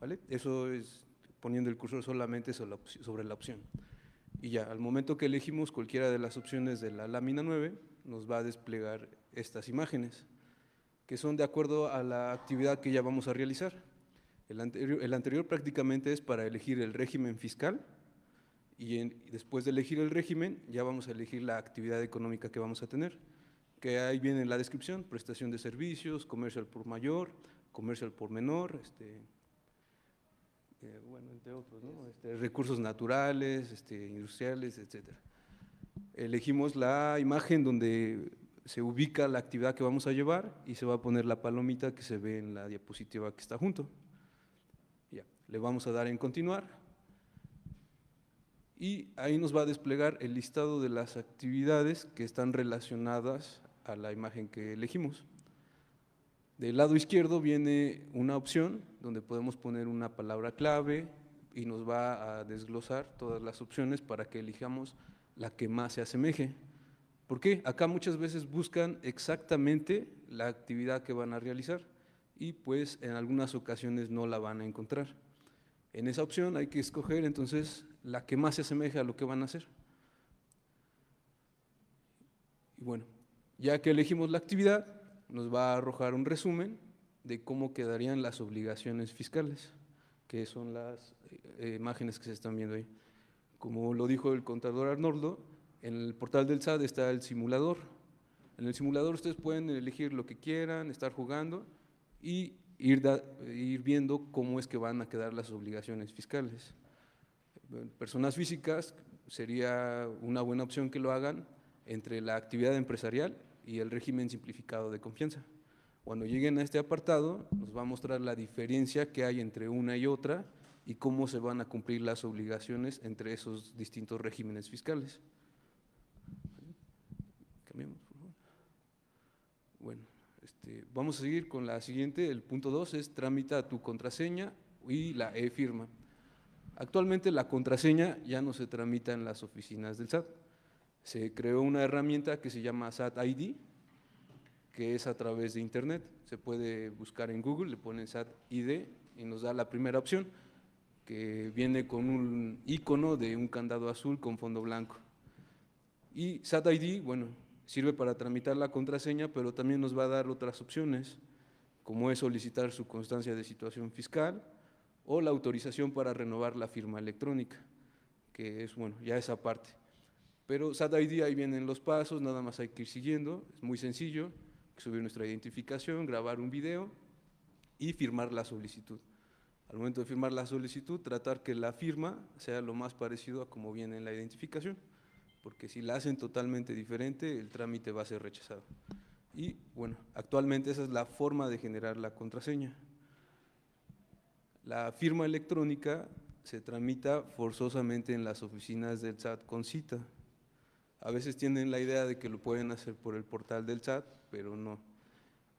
[SPEAKER 3] ¿vale? Eso es poniendo el cursor solamente sobre la opción. Y ya, al momento que elegimos cualquiera de las opciones de la lámina 9, nos va a desplegar estas imágenes, que son de acuerdo a la actividad que ya vamos a realizar. El anterior prácticamente es para elegir el régimen fiscal y después de elegir el régimen ya vamos a elegir la actividad económica que vamos a tener, que ahí viene en la descripción: prestación de servicios, comercio al por mayor, comercio al por menor, bueno, entre otros, ¿no? Recursos naturales, industriales, etcétera. Elegimos la imagen donde se ubica la actividad que vamos a llevar y se va a poner la palomita que se ve en la diapositiva que está junto. Ya, le vamos a dar en continuar y ahí nos va a desplegar el listado de las actividades que están relacionadas a la imagen que elegimos. Del lado izquierdo viene una opción donde podemos poner una palabra clave y nos va a desglosar todas las opciones para que elijamos la que más se asemeje. ¿Por qué? Acá muchas veces buscan exactamente la actividad que van a realizar y pues en algunas ocasiones no la van a encontrar. En esa opción hay que escoger entonces la que más se asemeje a lo que van a hacer. Y bueno, ya que elegimos la actividad, nos va a arrojar un resumen de cómo quedarían las obligaciones fiscales, que son las imágenes que se están viendo ahí. Como lo dijo el contador Arnoldo, en el portal del SAT está el simulador. En el simulador ustedes pueden elegir lo que quieran, estar jugando y ir viendo cómo es que van a quedar las obligaciones fiscales. Personas físicas sería una buena opción que lo hagan entre la actividad empresarial y el régimen simplificado de confianza. Cuando lleguen a este apartado, nos va a mostrar la diferencia que hay entre una y otra y cómo se van a cumplir las obligaciones entre esos distintos regímenes fiscales. Cambiamos, por favor. Bueno, vamos a seguir con la siguiente. El punto 2 es tramita tu contraseña y la e-firma. Actualmente la contraseña ya no se tramita en las oficinas del SAT. Se creó una herramienta que se llama SAT ID, que es a través de internet. Se puede buscar en Google, le ponen SAT ID y nos da la primera opción, que viene con un icono de un candado azul con fondo blanco. Y SAT ID, bueno, sirve para tramitar la contraseña, pero también nos va a dar otras opciones, como es solicitar su constancia de situación fiscal o la autorización para renovar la firma electrónica, que es, bueno, ya esa parte. Pero SAT ID, ahí vienen los pasos, nada más hay que ir siguiendo, es muy sencillo, hay que subir nuestra identificación, grabar un video y firmar la solicitud. Al momento de firmar la solicitud, tratar que la firma sea lo más parecido a como viene en la identificación, porque si la hacen totalmente diferente, el trámite va a ser rechazado. Y bueno, actualmente esa es la forma de generar la contraseña. La firma electrónica se tramita forzosamente en las oficinas del SAT con cita. A veces tienen la idea de que lo pueden hacer por el portal del SAT, pero no.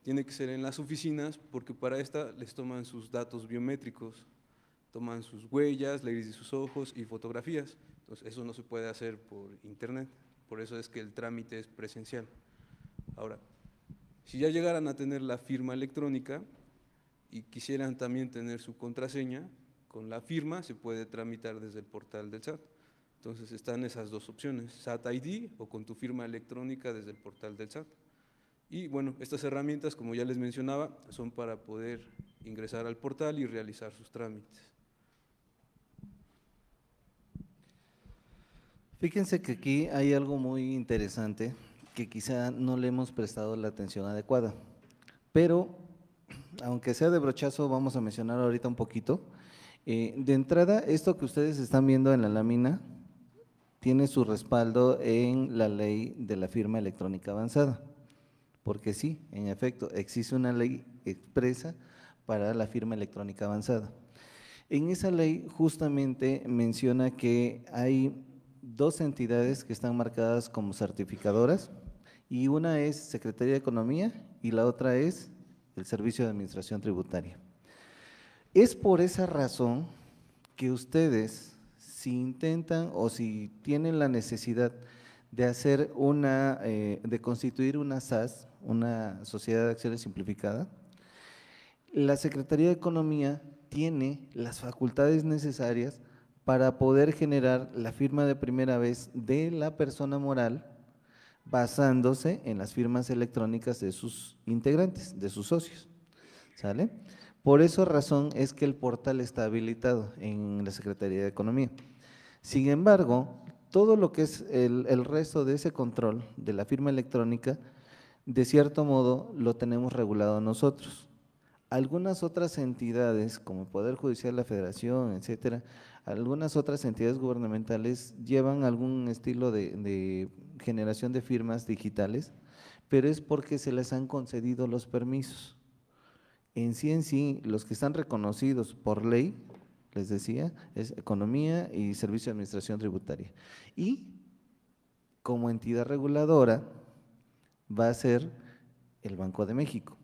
[SPEAKER 3] Tiene que ser en las oficinas porque para esta les toman sus datos biométricos, toman sus huellas, la iris de sus ojos y fotografías. Entonces eso no se puede hacer por internet, por eso es que el trámite es presencial. Ahora, si ya llegaran a tener la firma electrónica y quisieran también tener su contraseña, con la firma se puede tramitar desde el portal del SAT. Entonces están esas dos opciones, SAT ID o con tu firma electrónica desde el portal del SAT. Y bueno, estas herramientas, como ya les mencionaba, son para poder ingresar al portal y realizar sus trámites.
[SPEAKER 2] Fíjense que aquí hay algo muy interesante que quizá no le hemos prestado la atención adecuada, pero aunque sea de brochazo, vamos a mencionar ahorita un poquito. De entrada, esto que ustedes están viendo en la lámina tiene su respaldo en la ley de la firma electrónica avanzada, porque sí, en efecto, existe una ley expresa para la firma electrónica avanzada. En esa ley justamente menciona que hay dos entidades que están marcadas como certificadoras, y una es Secretaría de Economía y la otra es el Servicio de Administración Tributaria. Es por esa razón que ustedes, si intentan o si tienen la necesidad de hacer de constituir una SAS, una Sociedad de Acciones Simplificada, la Secretaría de Economía tiene las facultades necesarias para poder generar la firma de primera vez de la persona moral basándose en las firmas electrónicas de sus integrantes, de sus socios, ¿sale? Por esa razón es que el portal está habilitado en la Secretaría de Economía. Sin embargo, todo lo que es el resto de ese control de la firma electrónica, de cierto modo lo tenemos regulado nosotros. Algunas otras entidades, como el Poder Judicial de la Federación, etcétera, algunas otras entidades gubernamentales llevan algún estilo de generación de firmas digitales, pero es porque se les han concedido los permisos. En sí, los que están reconocidos por ley, les decía, es Economía y Servicio de Administración Tributaria. Y como entidad reguladora va a ser el Banco de México.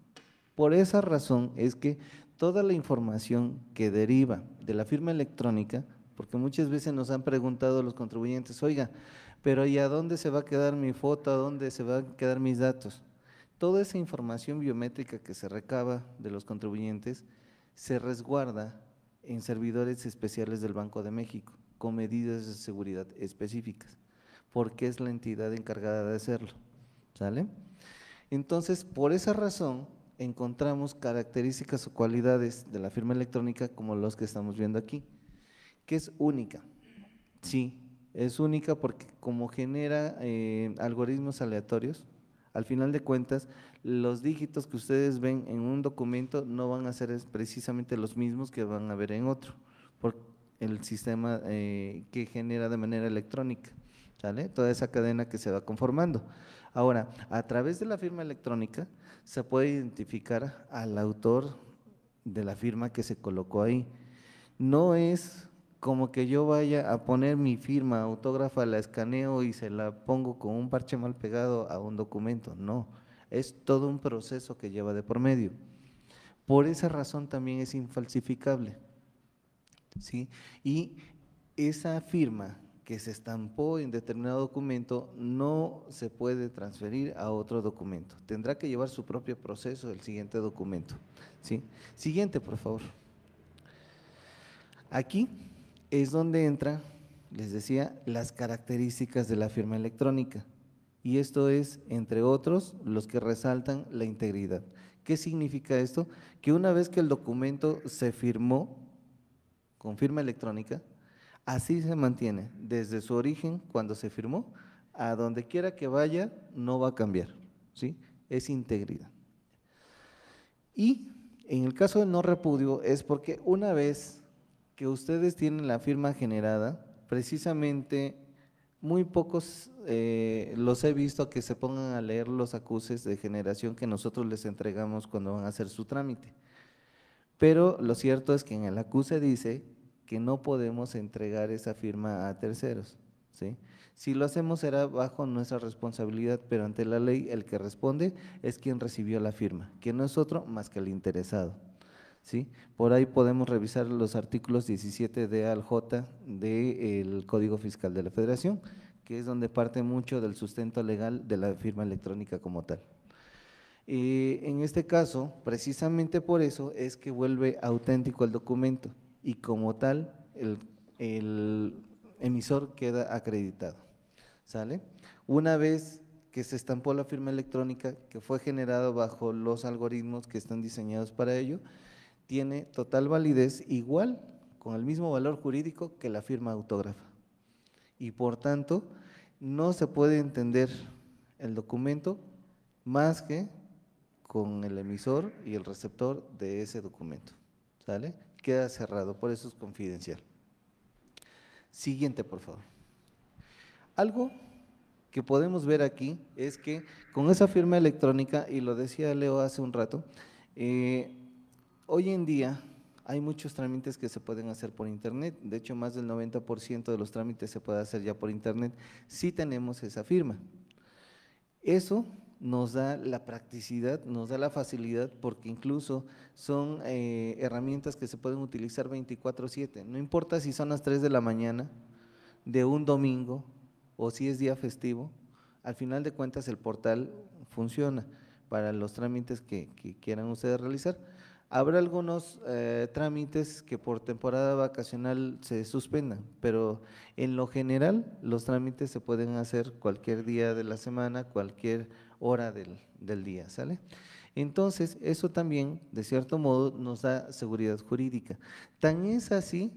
[SPEAKER 2] Por esa razón es que toda la información que deriva de la firma electrónica, porque muchas veces nos han preguntado los contribuyentes, oiga, pero ¿y a dónde se va a quedar mi foto? ¿A dónde se van a quedar mis datos? Toda esa información biométrica que se recaba de los contribuyentes se resguarda en servidores especiales del Banco de México, con medidas de seguridad específicas, porque es la entidad encargada de hacerlo, ¿sale? Entonces, por esa razón, encontramos características o cualidades de la firma electrónica como los que estamos viendo aquí, que es única. Sí, es única porque como genera algoritmos aleatorios, al final de cuentas, los dígitos que ustedes ven en un documento no van a ser precisamente los mismos que van a ver en otro, por el sistema que genera de manera electrónica, ¿sale? Toda esa cadena que se va conformando. Ahora, a través de la firma electrónica se puede identificar al autor de la firma que se colocó ahí. No es como que yo vaya a poner mi firma autógrafa, la escaneo y se la pongo con un parche mal pegado a un documento, no, es todo un proceso que lleva de por medio. Por esa razón también es infalsificable, ¿sí? Y esa firma que se estampó en determinado documento no se puede transferir a otro documento, tendrá que llevar su propio proceso el siguiente documento, ¿sí? Siguiente, por favor. Aquí es donde entra, les decía, las características de la firma electrónica, y esto es, entre otros, los que resaltan la integridad. ¿Qué significa esto? Que una vez que el documento se firmó con firma electrónica, así se mantiene desde su origen, cuando se firmó, a donde quiera que vaya, no va a cambiar, ¿sí? Es integridad. Y en el caso del no repudio es porque una vez que ustedes tienen la firma generada, precisamente muy pocos los he visto que se pongan a leer los acuses de generación que nosotros les entregamos cuando van a hacer su trámite. Pero lo cierto es que en el acuse dice que no podemos entregar esa firma a terceros, ¿sí? Si lo hacemos será bajo nuestra responsabilidad, pero ante la ley el que responde es quien recibió la firma, que no es otro más que el interesado, ¿sí? Por ahí podemos revisar los artículos 17D al J del Código Fiscal de la Federación, que es donde parte mucho del sustento legal de la firma electrónica como tal. En este caso, precisamente por eso es que vuelve auténtico el documento y como tal el emisor queda acreditado, ¿sale? Una vez que se estampó la firma electrónica, que fue generado bajo los algoritmos que están diseñados para ello, tiene total validez igual, con el mismo valor jurídico que la firma autógrafa. Y por tanto, no se puede entender el documento más que con el emisor y el receptor de ese documento, ¿sale? Queda cerrado, por eso es confidencial. Siguiente, por favor. Algo que podemos ver aquí es que con esa firma electrónica, y lo decía Leo hace un rato, hoy en día hay muchos trámites que se pueden hacer por internet, de hecho más del 90% de los trámites se puede hacer ya por internet si tenemos esa firma. Eso nos da la practicidad, nos da la facilidad, porque incluso son herramientas que se pueden utilizar 24/7, no importa si son las 3 de la mañana de un domingo o si es día festivo, al final de cuentas el portal funciona para los trámites que quieran ustedes realizar. Habrá algunos trámites que por temporada vacacional se suspendan, pero en lo general los trámites se pueden hacer cualquier día de la semana, cualquier hora del día, ¿sale? Entonces, eso también, de cierto modo, nos da seguridad jurídica. Tan es así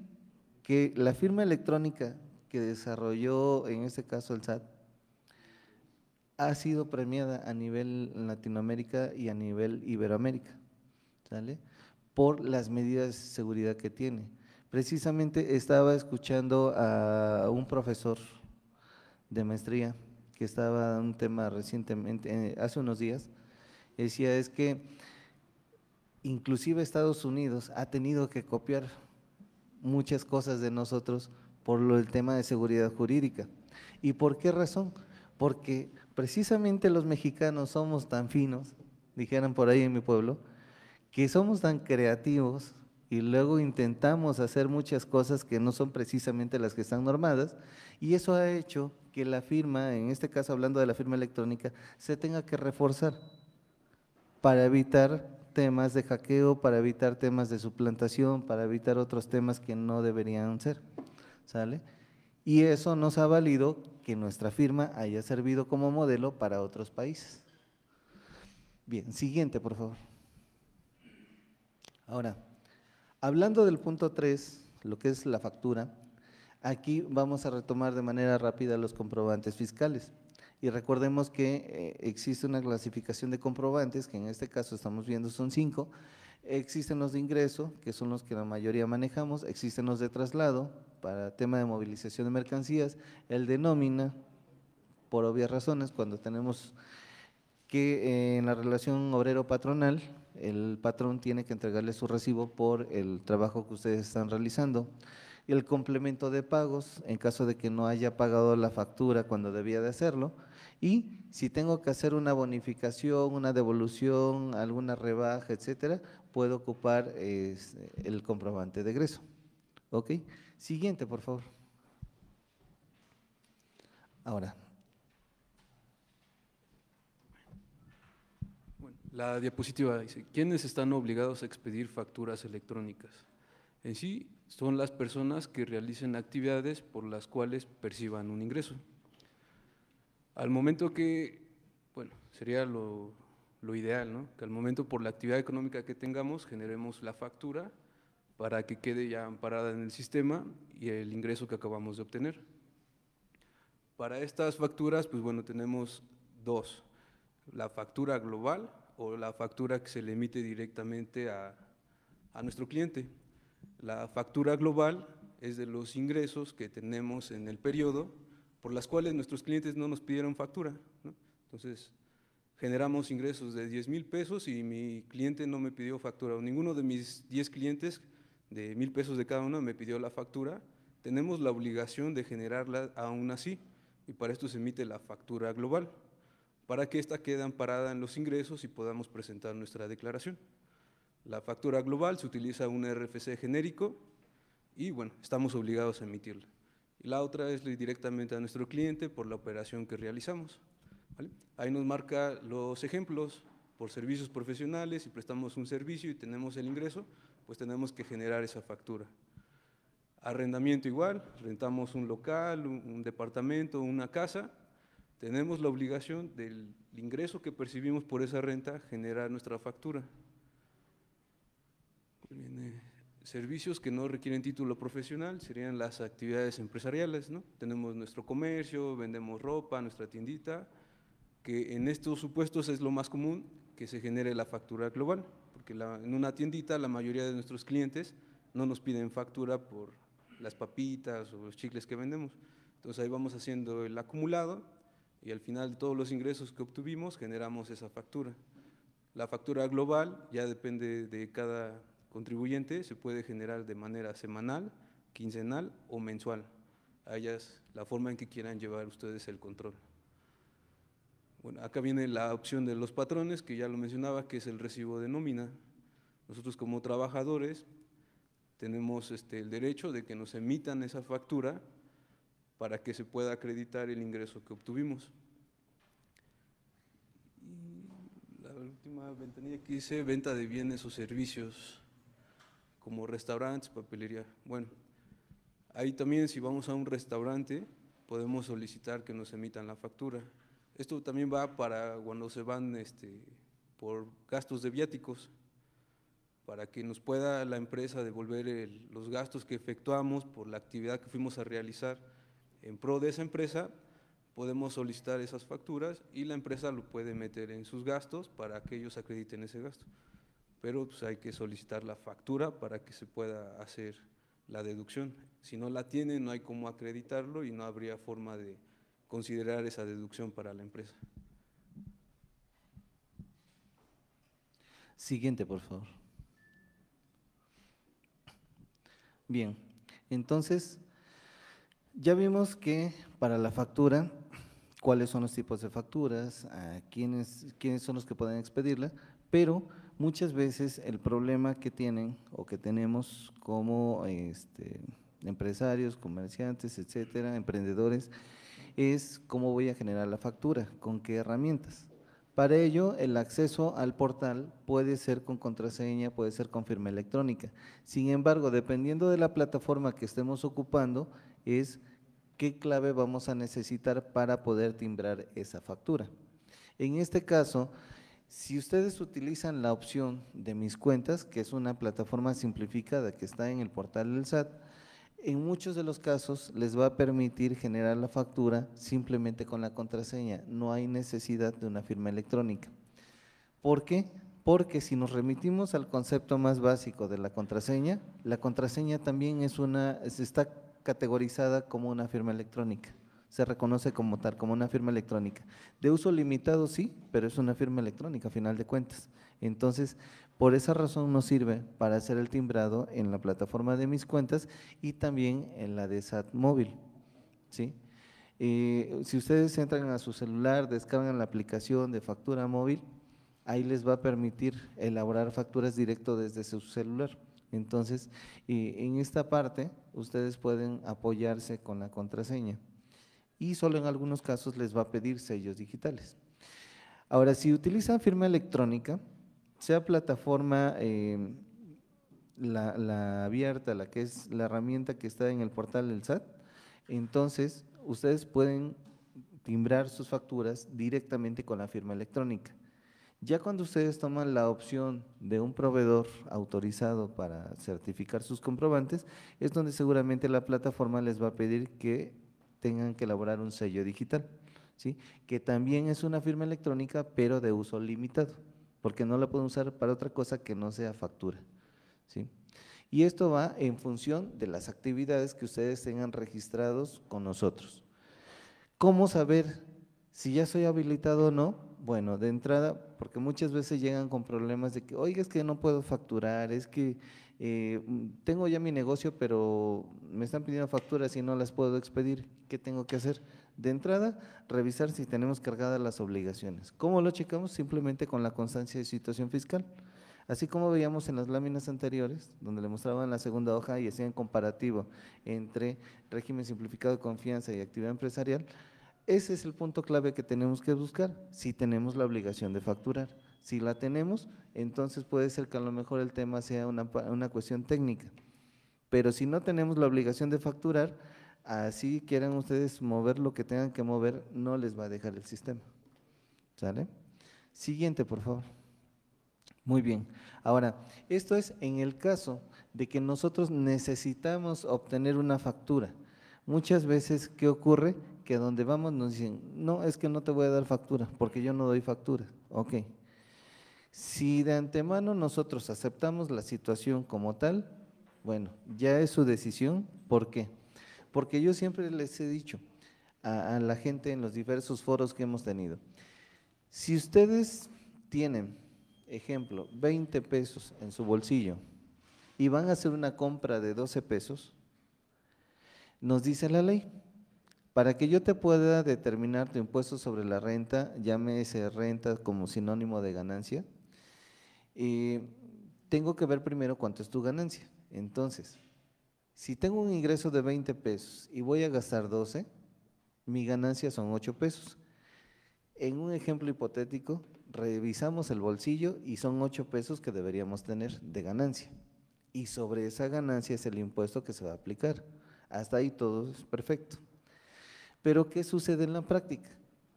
[SPEAKER 2] que la firma electrónica que desarrolló, en este caso el SAT, ha sido premiada a nivel Latinoamérica y a nivel Iberoamérica, ¿sale? Por las medidas de seguridad que tiene. Precisamente estaba escuchando a un profesor de maestría que estaba dando un tema recientemente, hace unos días, decía es que inclusive Estados Unidos ha tenido que copiar muchas cosas de nosotros por el tema de seguridad jurídica. ¿Y por qué razón? Porque precisamente los mexicanos somos tan finos, dijeran por ahí en mi pueblo, que somos tan creativos y luego intentamos hacer muchas cosas que no son precisamente las que están normadas, y eso ha hecho que la firma, en este caso hablando de la firma electrónica, se tenga que reforzar para evitar temas de hackeo, para evitar temas de suplantación, para evitar otros temas que no deberían ser, ¿sale? Y eso nos ha valido que nuestra firma haya servido como modelo para otros países. Bien, siguiente, por favor. Ahora, hablando del punto 3, lo que es la factura, aquí vamos a retomar de manera rápida los comprobantes fiscales. Y recordemos que existe una clasificación de comprobantes, que en este caso estamos viendo son 5. Existen los de ingreso, que son los que la mayoría manejamos, existen los de traslado, para tema de movilización de mercancías, el de nómina, por obvias razones, cuando tenemos que en la relación obrero-patronal, el patrón tiene que entregarle su recibo por el trabajo que ustedes están realizando. El complemento de pagos, en caso de que no haya pagado la factura cuando debía de hacerlo, y si tengo que hacer una bonificación, una devolución, alguna rebaja, etcétera, puedo ocupar el comprobante de egreso. ¿Ok? Siguiente, por favor. Ahora.
[SPEAKER 3] Bueno, la diapositiva dice, ¿quiénes están obligados a expedir facturas electrónicas? En sí, son las personas que realicen actividades por las cuales perciban un ingreso. Al momento que, bueno, sería lo ideal, ¿no? Que al momento por la actividad económica que tengamos, generemos la factura para que quede ya amparada en el sistema y el ingreso que acabamos de obtener. Para estas facturas, pues bueno, tenemos dos, la factura global o la factura que se le emite directamente a nuestro cliente. La factura global es de los ingresos que tenemos en el periodo por las cuales nuestros clientes no nos pidieron factura, ¿no? Entonces, generamos ingresos de 10,000 pesos y mi cliente no me pidió factura, o ninguno de mis 10 clientes de 1,000 pesos de cada uno me pidió la factura. Tenemos la obligación de generarla aún así, y para esto se emite la factura global, para que ésta quede amparada en los ingresos y podamos presentar nuestra declaración. La factura global se utiliza un RFC genérico y bueno, estamos obligados a emitirla. Y la otra es directamente a nuestro cliente por la operación que realizamos, ¿vale? Ahí nos marca los ejemplos por servicios profesionales. Si prestamos un servicio y tenemos el ingreso, pues tenemos que generar esa factura. Arrendamiento igual, rentamos un local, un departamento, una casa, tenemos la obligación del ingreso que percibimos por esa renta generar nuestra factura. Servicios que no requieren título profesional serían las actividades empresariales, ¿no? Tenemos nuestro comercio, vendemos ropa, nuestra tiendita, que en estos supuestos es lo más común que se genere la factura global, porque en una tiendita la mayoría de nuestros clientes no nos piden factura por las papitas o los chicles que vendemos. Entonces ahí vamos haciendo el acumulado y al final de todos los ingresos que obtuvimos generamos esa factura. La factura global ya depende de cada contribuyente, se puede generar de manera semanal, quincenal o mensual. Ahí es la forma en que quieran llevar ustedes el control. Bueno, acá viene la opción de los patrones, que ya lo mencionaba, que es el recibo de nómina. Nosotros como trabajadores tenemos el derecho de que nos emitan esa factura para que se pueda acreditar el ingreso que obtuvimos. Y la última ventanilla que dice venta de bienes o servicios, como restaurantes, papelería. Bueno, ahí también si vamos a un restaurante podemos solicitar que nos emitan la factura. Esto también va para cuando se van por gastos de viáticos, para que nos pueda la empresa devolver los gastos que efectuamos por la actividad que fuimos a realizar en pro de esa empresa. Podemos solicitar esas facturas y la empresa lo puede meter en sus gastos para que ellos acrediten ese gasto. Pero pues hay que solicitar la factura para que se pueda hacer la deducción. Si no la tiene, no hay cómo acreditarlo y no habría forma de considerar esa deducción para la empresa.
[SPEAKER 2] Siguiente, por favor. Bien, entonces ya vimos que para la factura, cuáles son los tipos de facturas, quiénes son los que pueden expedirla, pero muchas veces el problema que tienen o que tenemos como empresarios, comerciantes, etcétera, emprendedores, es cómo voy a generar la factura, con qué herramientas. Para ello, el acceso al portal puede ser con contraseña, puede ser con firma electrónica. Sin embargo, dependiendo de la plataforma que estemos ocupando, es qué clave vamos a necesitar para poder timbrar esa factura. En este caso, si ustedes utilizan la opción de Mis Cuentas, que es una plataforma simplificada que está en el portal del SAT, en muchos de los casos les va a permitir generar la factura simplemente con la contraseña, no hay necesidad de una firma electrónica. ¿Por qué? Porque si nos remitimos al concepto más básico de la contraseña también está categorizada como una firma electrónica, se reconoce como tal, como una firma electrónica. De uso limitado sí, pero es una firma electrónica a final de cuentas. Entonces, por esa razón nos sirve para hacer el timbrado en la plataforma de Mis Cuentas y también en la de SAT Móvil, ¿sí? Si ustedes entran a su celular, descargan la aplicación de factura móvil, ahí les va a permitir elaborar facturas directo desde su celular. Entonces, en esta parte, ustedes pueden apoyarse con la contraseña y solo en algunos casos les va a pedir sellos digitales. Ahora, si utilizan firma electrónica, sea plataforma la abierta, la que es la herramienta que está en el portal del SAT, entonces ustedes pueden timbrar sus facturas directamente con la firma electrónica. Ya cuando ustedes toman la opción de un proveedor autorizado para certificar sus comprobantes, es donde seguramente la plataforma les va a pedir que tengan que elaborar un sello digital, ¿sí? Que también es una firma electrónica, pero de uso limitado, porque no la pueden usar para otra cosa que no sea factura, ¿sí? Y esto va en función de las actividades que ustedes tengan registrados con nosotros. ¿Cómo saber si ya soy habilitado o no? Bueno, de entrada, porque muchas veces llegan con problemas de que, oiga, es que no puedo facturar, es que tengo ya mi negocio, pero me están pidiendo facturas y no las puedo expedir. ¿Qué tengo que hacer? De entrada, revisar si tenemos cargadas las obligaciones. ¿Cómo lo checamos? Simplemente con la constancia de situación fiscal. Así como veíamos en las láminas anteriores, donde le mostraban la segunda hoja y hacían comparativo entre régimen simplificado de confianza y actividad empresarial, ese es el punto clave que tenemos que buscar, si tenemos la obligación de facturar. Si la tenemos, entonces puede ser que a lo mejor el tema sea una cuestión técnica, pero si no tenemos la obligación de facturar, así quieran ustedes mover lo que tengan que mover, no les va a dejar el sistema. ¿Sale? Siguiente, por favor. Muy bien. Ahora, esto es en el caso de que nosotros necesitamos obtener una factura. Muchas veces, ¿qué ocurre? Que donde vamos nos dicen, no, es que no te voy a dar factura, porque yo no doy factura. Ok. Si de antemano nosotros aceptamos la situación como tal, bueno, ya es su decisión. ¿Por qué? Porque yo siempre les he dicho a la gente en los diversos foros que hemos tenido, si ustedes tienen, ejemplo, 20 pesos en su bolsillo y van a hacer una compra de 12 pesos, nos dice la ley, para que yo te pueda determinar tu impuesto sobre la renta, llámese renta como sinónimo de ganancia, tengo que ver primero cuánto es tu ganancia. Entonces, si tengo un ingreso de 20 pesos y voy a gastar 12, mi ganancia son 8 pesos. En un ejemplo hipotético, revisamos el bolsillo y son 8 pesos que deberíamos tener de ganancia. Y sobre esa ganancia es el impuesto que se va a aplicar. Hasta ahí todo es perfecto. Pero ¿qué sucede en la práctica?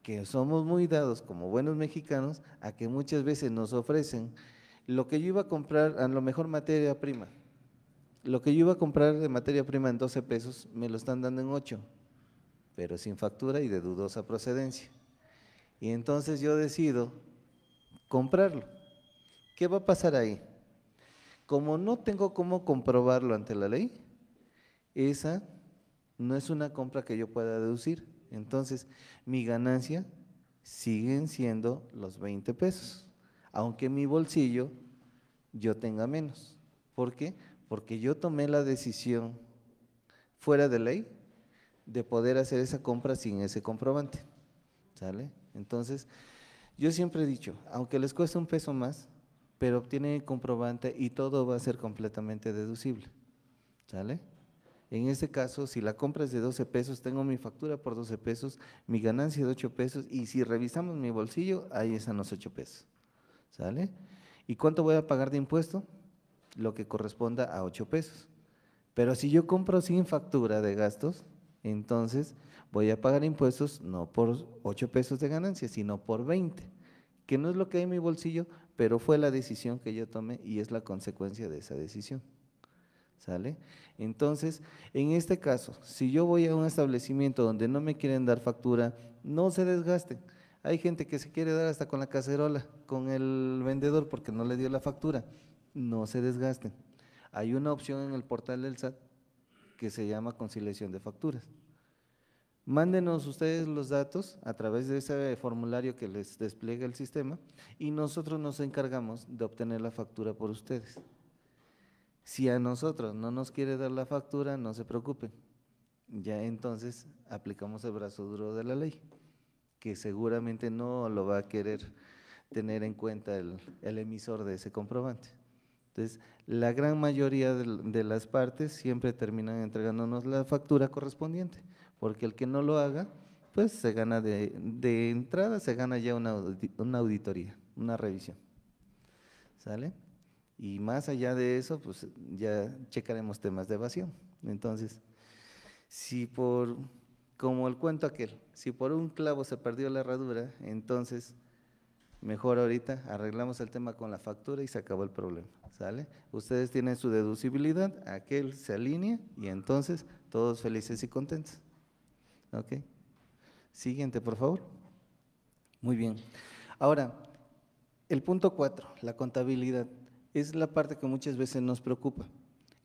[SPEAKER 2] Que somos muy dados como buenos mexicanos a que muchas veces nos ofrecen lo que yo iba a comprar, a lo mejor materia prima. Lo que yo iba a comprar de materia prima en 12 pesos, me lo están dando en 8, pero sin factura y de dudosa procedencia. Y entonces yo decido comprarlo. ¿Qué va a pasar ahí? Como no tengo cómo comprobarlo ante la ley, esa no es una compra que yo pueda deducir. Entonces, mi ganancia siguen siendo los 20 pesos, aunque en mi bolsillo yo tenga menos. ¿Por qué? Porque yo tomé la decisión fuera de ley de poder hacer esa compra sin ese comprobante. ¿Sale? Entonces, yo siempre he dicho, aunque les cueste un peso más, pero obtienen el comprobante y todo va a ser completamente deducible. ¿Sale? En este caso, si la compra es de 12 pesos, tengo mi factura por 12 pesos, mi ganancia de 8 pesos, y si revisamos mi bolsillo, ahí están los 8 pesos. ¿Sale? ¿Y cuánto voy a pagar de impuesto? Lo que corresponda a 8 pesos. Pero si yo compro sin factura de gastos, entonces voy a pagar impuestos no por 8 pesos de ganancia, sino por 20, que no es lo que hay en mi bolsillo, pero fue la decisión que yo tomé y es la consecuencia de esa decisión. ¿Sale? Entonces, en este caso, si yo voy a un establecimiento donde no me quieren dar factura, no se desgasten. Hay gente que se quiere dar hasta con la cacerola, con el vendedor porque no le dio la factura. No se desgasten. Hay una opción en el portal del SAT que se llama conciliación de facturas. Mándenos ustedes los datos a través de ese formulario que les despliega el sistema y nosotros nos encargamos de obtener la factura por ustedes. Si a nosotros no nos quiere dar la factura, no se preocupen. Ya entonces aplicamos el brazo duro de la ley, que seguramente no lo va a querer tener en cuenta el emisor de ese comprobante. Entonces, la gran mayoría de las partes siempre terminan entregándonos la factura correspondiente, porque el que no lo haga, pues se gana de entrada, se gana ya una auditoría, una revisión. ¿Sale? Y más allá de eso, pues ya checaremos temas de evasión. Entonces, si como el cuento aquel, si por un clavo se perdió la herradura, entonces mejor ahorita arreglamos el tema con la factura y se acabó el problema. ¿Sale? Ustedes tienen su deducibilidad, aquel se alinea y entonces todos felices y contentos. ¿Ok? Siguiente, por favor. Muy bien. Ahora, el punto 4, la contabilidad, es la parte que muchas veces nos preocupa.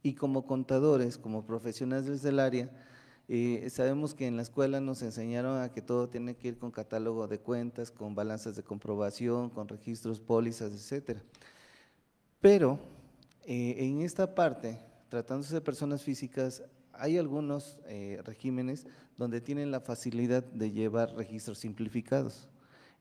[SPEAKER 2] Y como contadores, como profesionales del área, sabemos que en la escuela nos enseñaron a que todo tiene que ir con catálogo de cuentas, con balanzas de comprobación, con registros, pólizas, etcétera. Pero en esta parte, tratándose de personas físicas, hay algunos regímenes donde tienen la facilidad de llevar registros simplificados.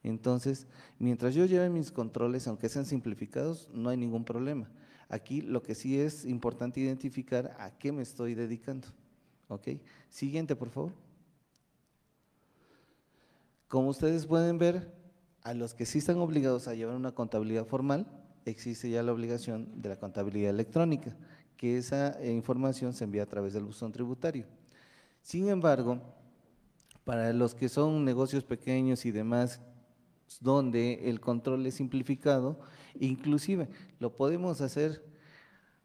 [SPEAKER 2] Entonces, mientras yo lleve mis controles, aunque sean simplificados, no hay ningún problema. Aquí lo que sí es importante identificar a qué me estoy dedicando. ¿Ok? Siguiente, por favor. Como ustedes pueden ver, a los que sí están obligados a llevar una contabilidad formal, existe ya la obligación de la contabilidad electrónica, que esa información se envía a través del buzón tributario. Sin embargo, para los que son negocios pequeños y demás, donde el control es simplificado, inclusive lo podemos hacer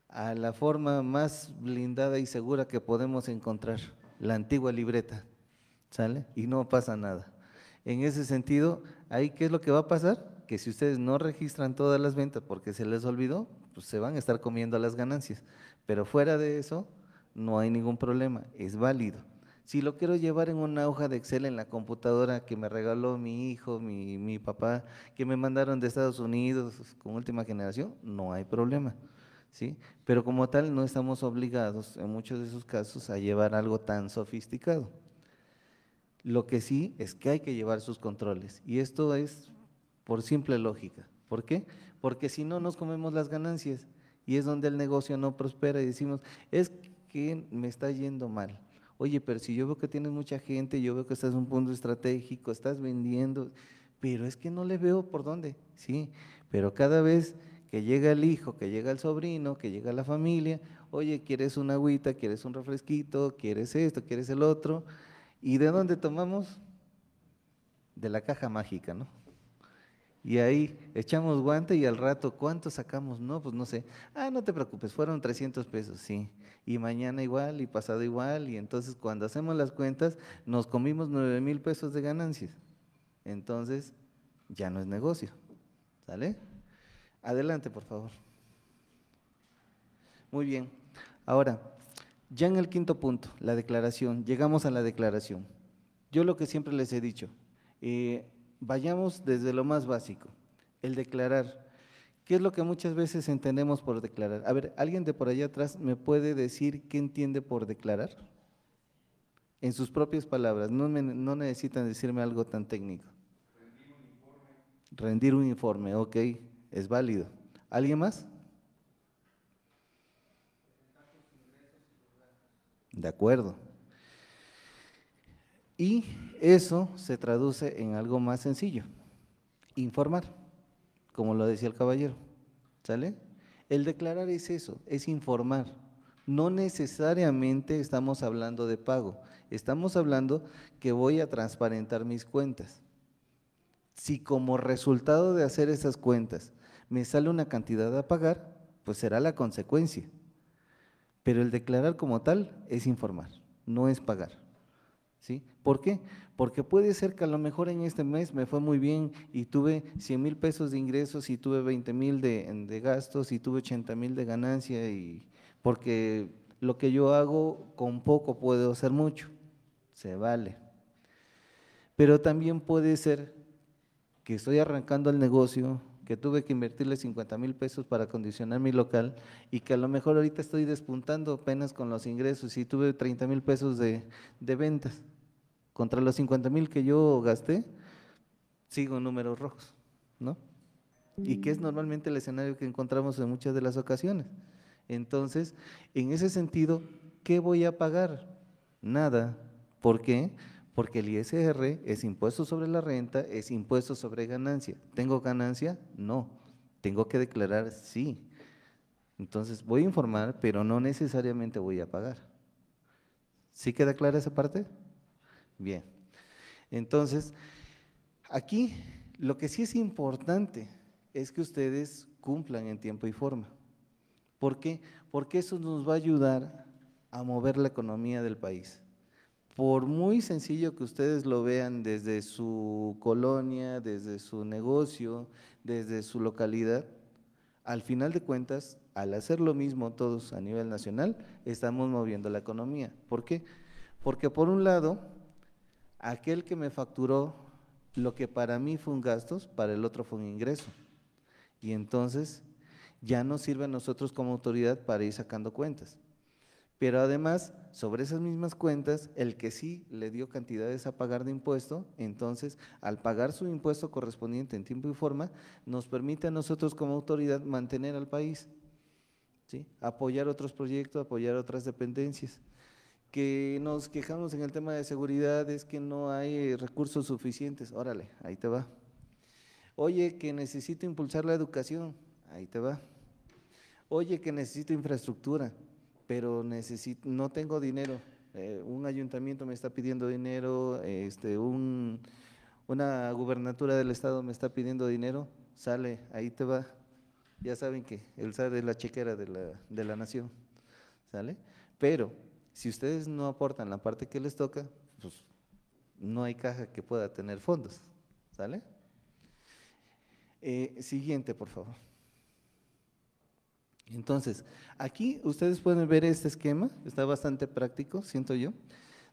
[SPEAKER 2] a la forma más blindada y segura que podemos encontrar, la antigua libreta, ¿sale? Y no pasa nada. En ese sentido, ¿ahí qué es lo que va a pasar? Que si ustedes no registran todas las ventas porque se les olvidó, pues se van a estar comiendo las ganancias. Pero fuera de eso, no hay ningún problema, es válido. Si lo quiero llevar en una hoja de Excel en la computadora que me regaló mi hijo, mi papá, que me mandaron de Estados Unidos con última generación, no hay problema, ¿sí? Pero como tal no estamos obligados en muchos de esos casos a llevar algo tan sofisticado. Lo que sí es que hay que llevar sus controles y esto es por simple lógica. ¿Por qué? Porque si no nos comemos las ganancias y es donde el negocio no prospera y decimos, es que me está yendo mal. Oye, pero si yo veo que tienes mucha gente, yo veo que estás en un punto estratégico, estás vendiendo, pero es que no le veo por dónde, sí, pero cada vez que llega el hijo, que llega el sobrino, que llega la familia, oye, ¿quieres una agüita, quieres un refresquito, quieres esto, quieres el otro? ¿Y de dónde tomamos? De la caja mágica, ¿no? Y ahí echamos guante y al rato, ¿cuánto sacamos? No, pues no sé. Ah, no te preocupes, fueron 300 pesos, sí. Y mañana igual, y pasado igual, y entonces cuando hacemos las cuentas, nos comimos 9,000 pesos de ganancias. Entonces, ya no es negocio, ¿sale? Adelante, por favor. Muy bien. Ahora, ya en el quinto punto, la declaración, llegamos a la declaración. Yo lo que siempre les he dicho, vayamos desde lo más básico, el declarar. ¿Qué es lo que muchas veces entendemos por declarar? A ver, ¿alguien de por allá atrás me puede decir qué entiende por declarar? En sus propias palabras, no necesitan decirme algo tan técnico. Rendir un informe, ok, es válido. ¿Alguien más? De acuerdo. Y eso se traduce en algo más sencillo, informar, como lo decía el caballero, ¿sale? El declarar es eso, es informar. No necesariamente estamos hablando de pago, estamos hablando que voy a transparentar mis cuentas. Si como resultado de hacer esas cuentas me sale una cantidad a pagar, pues será la consecuencia. Pero el declarar como tal es informar, no es pagar. ¿Sí? ¿Por qué? Porque puede ser que a lo mejor en este mes me fue muy bien y tuve 100,000 pesos de ingresos y tuve 20,000 de gastos y tuve 80,000 de ganancia, y porque lo que yo hago con poco puedo hacer mucho, se vale. Pero también puede ser que estoy arrancando el negocio, que tuve que invertirle 50,000 pesos para acondicionar mi local y que a lo mejor ahorita estoy despuntando apenas con los ingresos y tuve 30,000 pesos de ventas. Contra los 50,000 que yo gasté, sigo en números rojos, ¿no? Y que es normalmente el escenario que encontramos en muchas de las ocasiones. Entonces, en ese sentido, ¿qué voy a pagar? Nada. ¿Por qué? Porque el ISR es impuesto sobre la renta, es impuesto sobre ganancia. ¿Tengo ganancia? No. Tengo que declarar sí. Entonces, voy a informar, pero no necesariamente voy a pagar. ¿Sí queda clara esa parte? Bien. Entonces, aquí lo que sí es importante es que ustedes cumplan en tiempo y forma. ¿Por qué? Porque eso nos va a ayudar a mover la economía del país. por muy sencillo que ustedes lo vean desde su colonia, desde su negocio, desde su localidad, al final de cuentas, al hacer lo mismo todos a nivel nacional, estamos moviendo la economía. ¿Por qué? Porque por un lado, aquel que me facturó lo que para mí fue un gasto, para el otro fue un ingreso. Y entonces ya nos sirve a nosotros como autoridad para ir sacando cuentas. Pero además, sobre esas mismas cuentas, el que sí le dio cantidades a pagar de impuesto, entonces al pagar su impuesto correspondiente en tiempo y forma, nos permite a nosotros como autoridad mantener al país, ¿sí? Apoyar otros proyectos, apoyar otras dependencias. Que nos quejamos en el tema de seguridad, es que no hay recursos suficientes, órale, ahí te va. Oye, que necesito impulsar la educación, ahí te va. Oye, que necesito infraestructura, pero no tengo dinero. Un ayuntamiento me está pidiendo dinero, una gubernatura del estado me está pidiendo dinero, sale, ahí te va. Ya saben que el SAT es la chequera de la nación, ¿sale? Pero si ustedes no aportan la parte que les toca, pues no hay caja que pueda tener fondos, ¿sale? Siguiente, por favor. Entonces, aquí ustedes pueden ver este esquema, está bastante práctico, siento yo,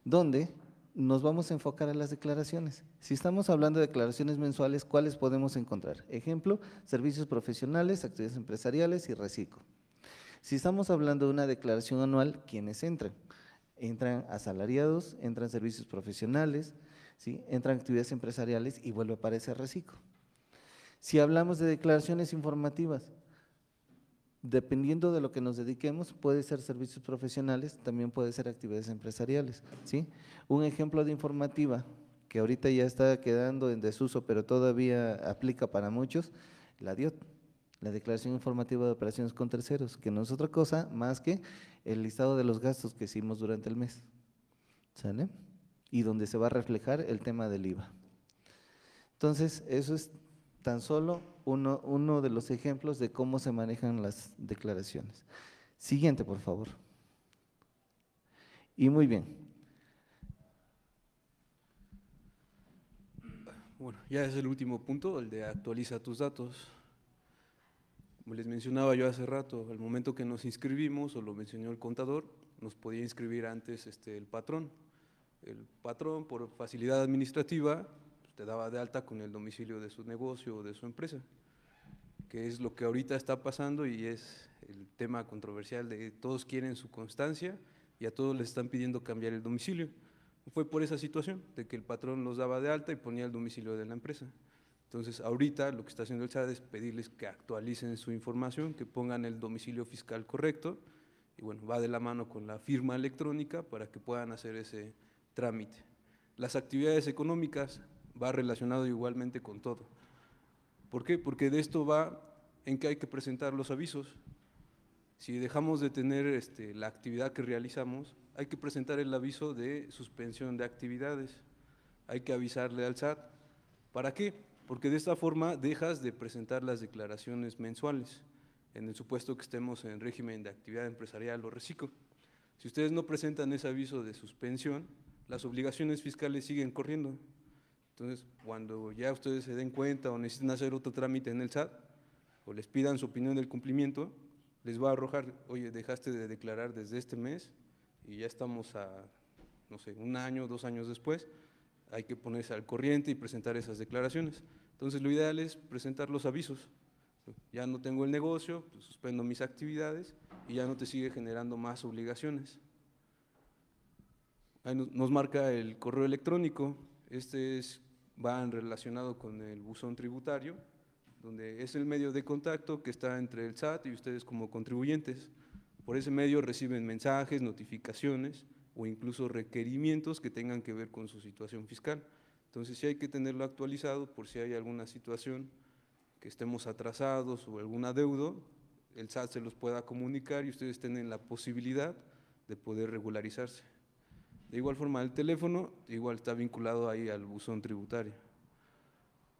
[SPEAKER 2] donde nos vamos a enfocar a las declaraciones. Si estamos hablando de declaraciones mensuales, ¿cuáles podemos encontrar? Ejemplo, servicios profesionales, actividades empresariales y reciclo. Si estamos hablando de una declaración anual, ¿quiénes entran? Entran asalariados, entran servicios profesionales, ¿sí? Entran actividades empresariales y vuelve a aparecer reciclo. Si hablamos de declaraciones informativas, dependiendo de lo que nos dediquemos, puede ser servicios profesionales, también puede ser actividades empresariales, ¿sí? Un ejemplo de informativa que ahorita ya está quedando en desuso, pero todavía aplica para muchos, la DIOT, la Declaración Informativa de Operaciones con Terceros, que no es otra cosa más que el listado de los gastos que hicimos durante el mes, ¿sale? Y donde se va a reflejar el tema del IVA. Entonces, eso es tan solo uno de los ejemplos de cómo se manejan las declaraciones. Siguiente, por favor. Y muy bien.
[SPEAKER 3] Bueno, ya es el último punto, el de actualiza tus datos. Como les mencionaba yo hace rato, al momento que nos inscribimos, o lo mencionó el contador, nos podía inscribir antes el patrón. El patrón, por facilidad administrativa, te daba de alta con el domicilio de su negocio o de su empresa, que es lo que ahorita está pasando y es el tema controversial de todos quieren su constancia y a todos les están pidiendo cambiar el domicilio. Fue por esa situación de que el patrón los daba de alta y ponía el domicilio de la empresa. Entonces, ahorita lo que está haciendo el SAT es pedirles que actualicen su información, que pongan el domicilio fiscal correcto y bueno, va de la mano con la firma electrónica para que puedan hacer ese trámite. Las actividades económicas va relacionado igualmente con todo. ¿Por qué? Porque de esto va en que hay que presentar los avisos. Si dejamos de tener la actividad que realizamos, hay que presentar el aviso de suspensión de actividades, hay que avisarle al SAT. ¿Para qué? Porque de esta forma dejas de presentar las declaraciones mensuales, en el supuesto que estemos en régimen de actividad empresarial o reciclo. Si ustedes no presentan ese aviso de suspensión, las obligaciones fiscales siguen corriendo. Entonces, cuando ya ustedes se den cuenta o necesiten hacer otro trámite en el SAT, o les pidan su opinión del cumplimiento, les va a arrojar, oye, dejaste de declarar desde este mes y ya estamos a, no sé, 1 año, 2 años después, hay que ponerse al corriente y presentar esas declaraciones. Entonces, lo ideal es presentar los avisos. Ya no tengo el negocio, pues suspendo mis actividades y ya no te sigue generando más obligaciones. Ahí nos marca el correo electrónico, va relacionado con el buzón tributario, donde es el medio de contacto que está entre el SAT y ustedes como contribuyentes. Por ese medio reciben mensajes, notificaciones o incluso requerimientos que tengan que ver con su situación fiscal. Entonces, sí hay que tenerlo actualizado por si hay alguna situación que estemos atrasados o algún adeudo, el SAT se los pueda comunicar y ustedes tienen la posibilidad de poder regularizarse. De igual forma, el teléfono igual está vinculado ahí al buzón tributario.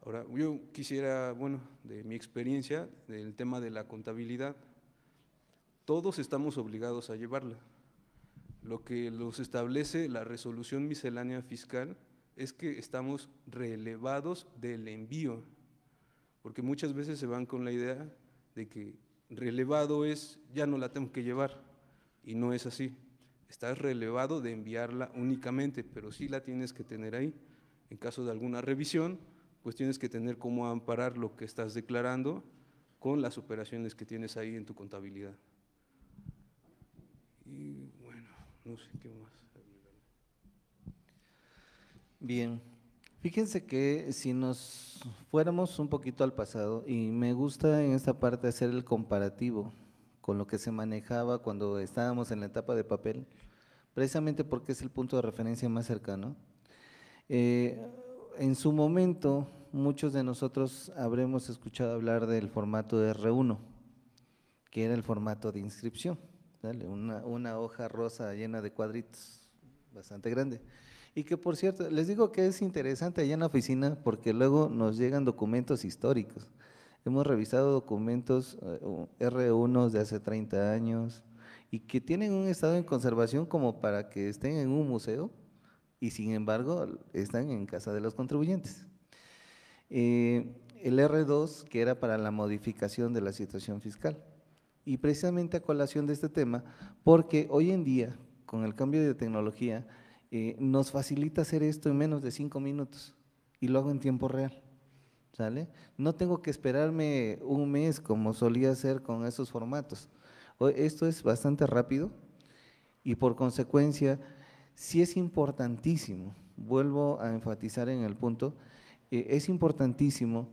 [SPEAKER 3] Ahora, yo quisiera, bueno, de mi experiencia, del tema de la contabilidad, todos estamos obligados a llevarla. Lo que los establece la resolución miscelánea fiscal es que estamos relevados del envío, porque muchas veces se van con la idea de que relevado es ya no la tengo que llevar, y no es así. Estás relevado de enviarla únicamente, pero sí la tienes que tener ahí. En caso de alguna revisión, pues tienes que tener cómo amparar lo que estás declarando con las operaciones que tienes ahí en tu contabilidad. Y bueno, no sé qué más.
[SPEAKER 2] Bien, fíjense que si nos fuéramos un poquito al pasado, y me gusta en esta parte hacer el comparativo con lo que se manejaba cuando estábamos en la etapa de papel, precisamente porque es el punto de referencia más cercano. En su momento, muchos de nosotros habremos escuchado hablar del formato de R1, que era el formato de inscripción, ¿vale? Una hoja rosa llena de cuadritos, bastante grande. Y que, por cierto, les digo que es interesante allá en la oficina porque luego nos llegan documentos históricos. Hemos revisado documentos R1 de hace 30 años y que tienen un estado en conservación como para que estén en un museo y sin embargo están en casa de los contribuyentes. El R2, que era para la modificación de la situación fiscal. Y precisamente a colación de este tema, porque hoy en día, con el cambio de tecnología, nos facilita hacer esto en menos de 5 minutos y lo hago en tiempo real, ¿sale? No tengo que esperarme un mes como solía hacer con esos formatos. Esto es bastante rápido y por consecuencia sí es importantísimo, vuelvo a enfatizar en el punto, es importantísimo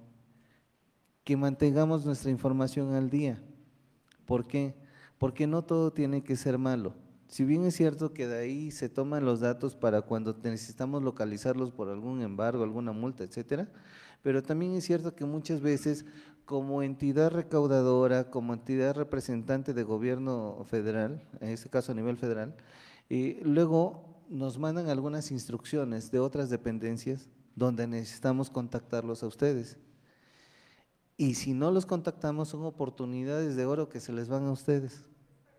[SPEAKER 2] que mantengamos nuestra información al día. ¿Por qué? Porque no todo tiene que ser malo. Si bien es cierto que de ahí se toman los datos para cuando necesitamos localizarlos por algún embargo, alguna multa, etcétera, pero también es cierto que muchas veces como entidad recaudadora, como entidad representante de gobierno federal, en este caso a nivel federal, luego nos mandan algunas instrucciones de otras dependencias donde necesitamos contactarlos a ustedes. Y si no los contactamos son oportunidades de oro que se les van a ustedes.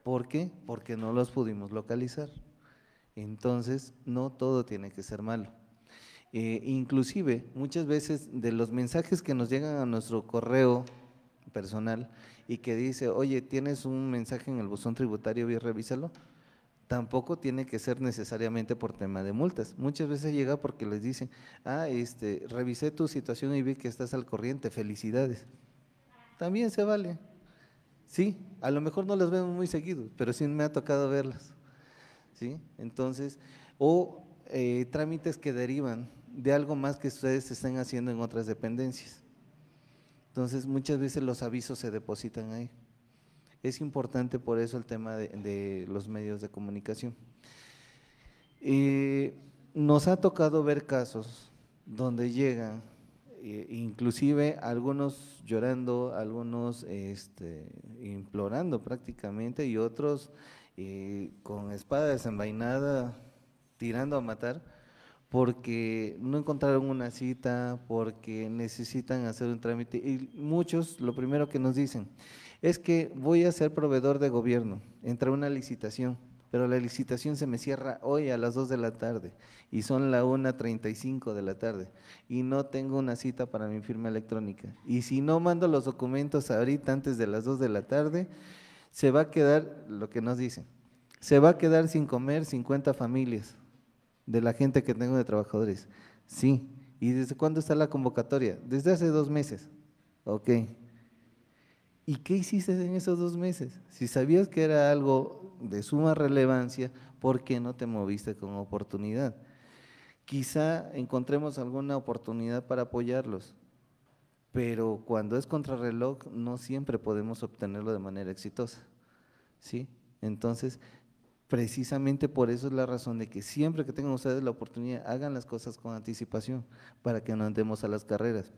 [SPEAKER 2] ¿Por qué? Porque no los pudimos localizar. Entonces, no todo tiene que ser malo. Inclusive, muchas veces de los mensajes que nos llegan a nuestro correo personal y que dice, oye, tienes un mensaje en el buzón tributario y revísalo, tampoco tiene que ser necesariamente por tema de multas. Muchas veces llega porque les dicen, revisé tu situación y vi que estás al corriente, felicidades. También se vale. Sí, a lo mejor no las vemos muy seguido, pero sí me ha tocado verlas, ¿sí? Entonces, trámites que derivan de algo más que ustedes estén haciendo en otras dependencias. Entonces, muchas veces los avisos se depositan ahí. Es importante por eso el tema de los medios de comunicación. Nos ha tocado ver casos donde llegan, inclusive algunos llorando, algunos implorando prácticamente y otros con espada desenvainada tirando a matar porque no encontraron una cita, porque necesitan hacer un trámite y muchos lo primero que nos dicen es que voy a ser proveedor de gobierno, entra una licitación, pero la licitación se me cierra hoy a las 2 de la tarde y son la 1:35 de la tarde y no tengo una cita para mi firma electrónica. Y si no mando los documentos ahorita antes de las 2 de la tarde, se va a quedar, lo que nos dicen, se va a quedar sin comer 50 familias de la gente que tengo de trabajadores. Sí, ¿y desde cuándo está la convocatoria? Desde hace 2 meses. Ok. ¿Y qué hiciste en esos 2 meses? Si sabías que era algo de suma relevancia, ¿por qué no te moviste con oportunidad? Quizá encontremos alguna oportunidad para apoyarlos, pero cuando es contrarreloj no siempre podemos obtenerlo de manera exitosa, ¿sí? Entonces, precisamente por eso es la razón de que siempre que tengan ustedes la oportunidad, hagan las cosas con anticipación para que no andemos a las carreras.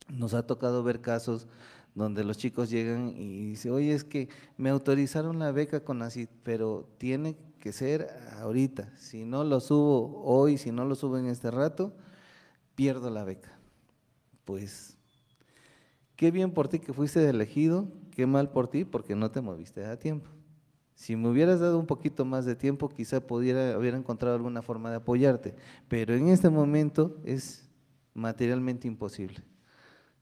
[SPEAKER 2] Nos ha tocado ver casos donde los chicos llegan y dicen, oye, es que me autorizaron la beca con ACID, pero tiene que ser ahorita, si no lo subo hoy, si no lo subo en este rato, pierdo la beca. Pues, qué bien por ti que fuiste elegido, qué mal por ti porque no te moviste a tiempo, Si me hubieras dado un poquito más de tiempo, quizá hubiera encontrado alguna forma de apoyarte, pero en este momento es materialmente imposible,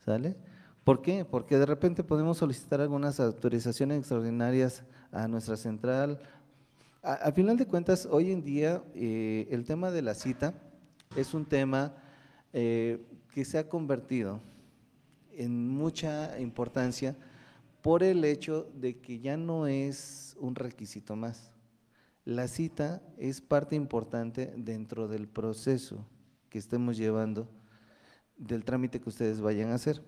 [SPEAKER 2] ¿sale? ¿Por qué? Porque de repente podemos solicitar algunas autorizaciones extraordinarias a nuestra central. A final de cuentas, hoy en día el tema de la cita es un tema que se ha convertido en mucha importancia por el hecho de que ya no es un requisito más. La cita es parte importante dentro del proceso que estemos llevando del trámite que ustedes vayan a hacer,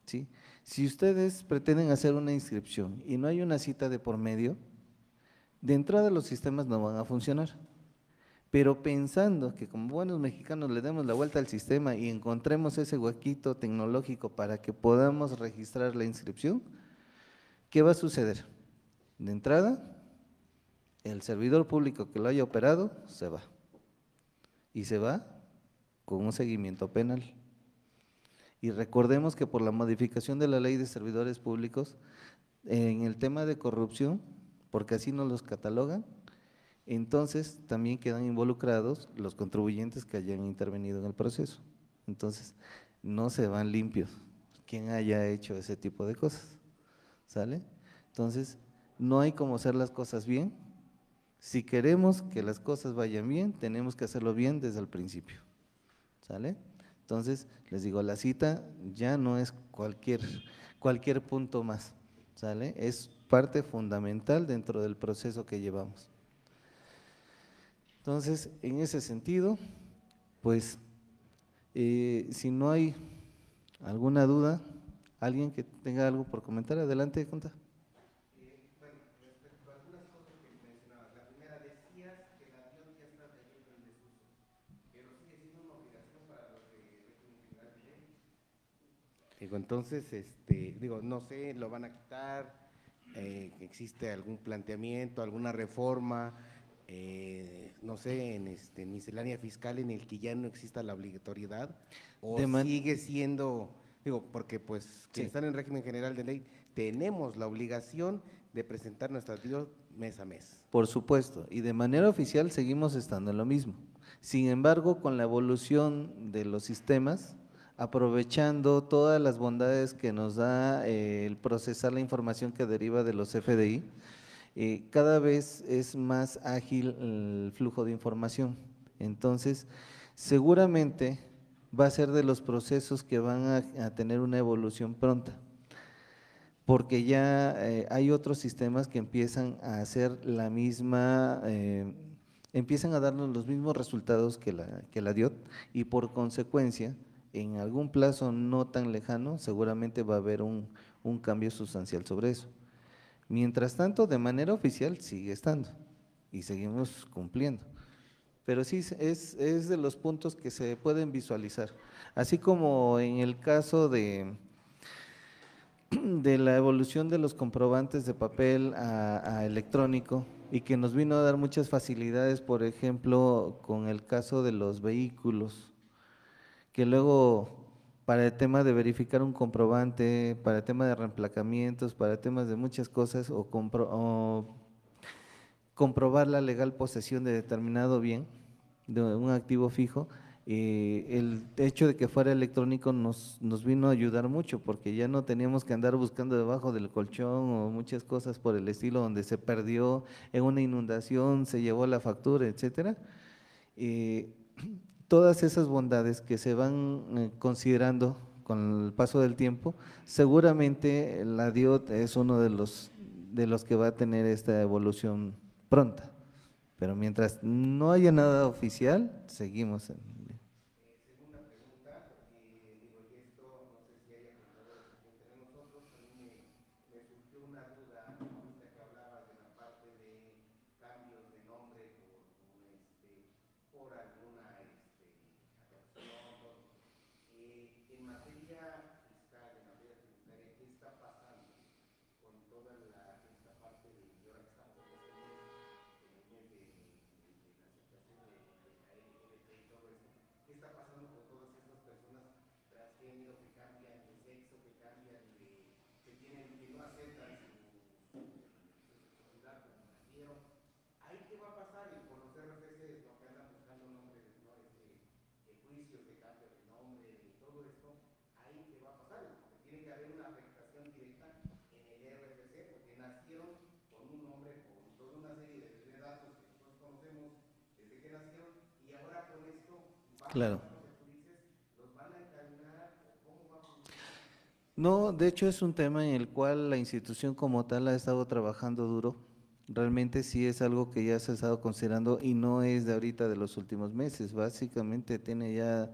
[SPEAKER 2] ¿sí? Si ustedes pretenden hacer una inscripción y no hay una cita de por medio, de entrada los sistemas no van a funcionar. Pero pensando que como buenos mexicanos le demos la vuelta al sistema y encontremos ese huequito tecnológico para que podamos registrar la inscripción, ¿qué va a suceder? De entrada, el servidor público que lo haya operado se va. Y se va con un seguimiento penal. Y recordemos que por la modificación de la ley de servidores públicos, en el tema de corrupción, porque así nos los catalogan, entonces también quedan involucrados los contribuyentes que hayan intervenido en el proceso. Entonces, no se van limpios quien haya hecho ese tipo de cosas, ¿sale? Entonces, no hay como hacer las cosas bien. Si queremos que las cosas vayan bien, tenemos que hacerlo bien desde el principio, ¿sale? Entonces, les digo, la cita ya no es cualquier punto más, ¿sale? Es parte fundamental dentro del proceso que llevamos. Entonces, en ese sentido, pues, si no hay alguna duda, alguien que tenga algo por comentar, adelante, Conta.
[SPEAKER 1] Bueno, respecto a algunas cosas que mencionabas, la primera, decías que la DIOT ya está cayendo en desuso, pero sigue siendo una obligación para los de régimen general de ley. Digo, entonces, no sé, lo van a quitar, existe algún planteamiento, alguna reforma, no sé, en miscelánea fiscal en el que ya no exista la obligatoriedad, o sigue siendo, digo, porque pues que
[SPEAKER 2] Sí.
[SPEAKER 1] están en régimen general de ley, tenemos la obligación de presentar nuestras DIOT mes a mes.
[SPEAKER 2] Por supuesto, y de manera oficial seguimos estando en lo mismo. Sin embargo, con la evolución de los sistemas, aprovechando todas las bondades que nos da el procesar la información que deriva de los FDI, cada vez es más ágil el flujo de información. Entonces, seguramente va a ser de los procesos que van a tener una evolución pronta, porque ya hay otros sistemas que empiezan a hacer la misma, empiezan a darnos los mismos resultados que la DIOT, y por consecuencia, en algún plazo no tan lejano, seguramente va a haber un cambio sustancial sobre eso. Mientras tanto, de manera oficial sigue estando y seguimos cumpliendo. Pero sí, es de los puntos que se pueden visualizar. Así como en el caso de la evolución de los comprobantes de papel a electrónico, y que nos vino a dar muchas facilidades, por ejemplo, con el caso de los vehículos, que luego para el tema de verificar un comprobante, para el tema de reemplacamientos, para temas de muchas cosas, o comprobar la legal posesión de determinado bien, de un activo fijo, el hecho de que fuera electrónico nos vino a ayudar mucho, porque ya no teníamos que andar buscando debajo del colchón o muchas cosas por el estilo, donde se perdió en una inundación, se llevó la factura, etcétera. Todas esas bondades que se van considerando con el paso del tiempo, seguramente la DIOT es uno de los que va a tener esta evolución pronta, pero mientras no haya nada oficial, seguimos en…
[SPEAKER 1] Segunda pregunta, digo, y esto no sé si haya contadores entre nosotros, a mí me surgió una duda ahorita que hablabas de la parte de cambios de nombre por alguna adopción. En materia fiscal, en materia tributaria, ¿qué está pasando con toda esta parte de, y ahora que estamos en este mes, la aceptación de ALP y todo esto? ¿Qué está pasando con todas esas personas transgénero que cambian de sexo, que cambian que no aceptan su sexualidad? juicios de cambio de nombre y todo esto, ahí qué va a pasar, porque tiene que haber una afectación directa en el RFC, porque nacieron con un nombre, con toda una serie de datos que nosotros conocemos desde que nacieron, y ahora con esto va a
[SPEAKER 2] Claro.
[SPEAKER 1] pasar lo que tú dices, los van a encaminar, ¿cómo va a funcionar?
[SPEAKER 2] No, de hecho es un tema en el cual la institución como tal ha estado trabajando duro. Realmente sí es algo que ya se ha estado considerando y no es de ahorita de los últimos meses. Básicamente tiene ya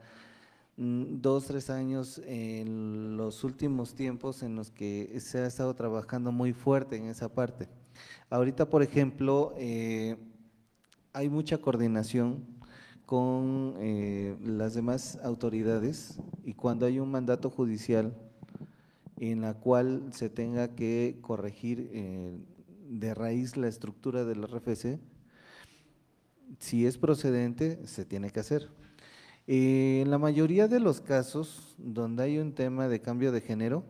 [SPEAKER 2] 2, 3 años en los últimos tiempos en los que se ha estado trabajando muy fuerte en esa parte. Ahorita, por ejemplo, hay mucha coordinación con las demás autoridades y cuando hay un mandato judicial en la cual se tenga que corregir de raíz la estructura del RFC, si es procedente, se tiene que hacer. En la mayoría de los casos donde hay un tema de cambio de género,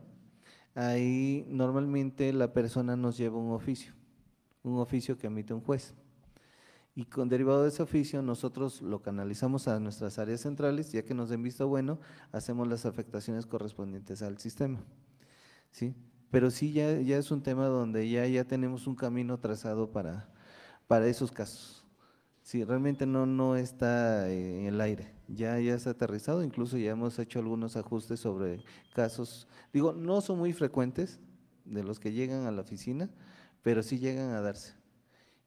[SPEAKER 2] ahí normalmente la persona nos lleva un oficio que emite un juez. Y con derivado de ese oficio nosotros lo canalizamos a nuestras áreas centrales, ya que nos den visto bueno, hacemos las afectaciones correspondientes al sistema. ¿Sí? Pero sí ya es un tema donde ya tenemos un camino trazado para esos casos. Sí, realmente no está en el aire, ya está aterrizado, incluso ya hemos hecho algunos ajustes sobre casos, digo, no son muy frecuentes de los que llegan a la oficina, pero sí llegan a darse.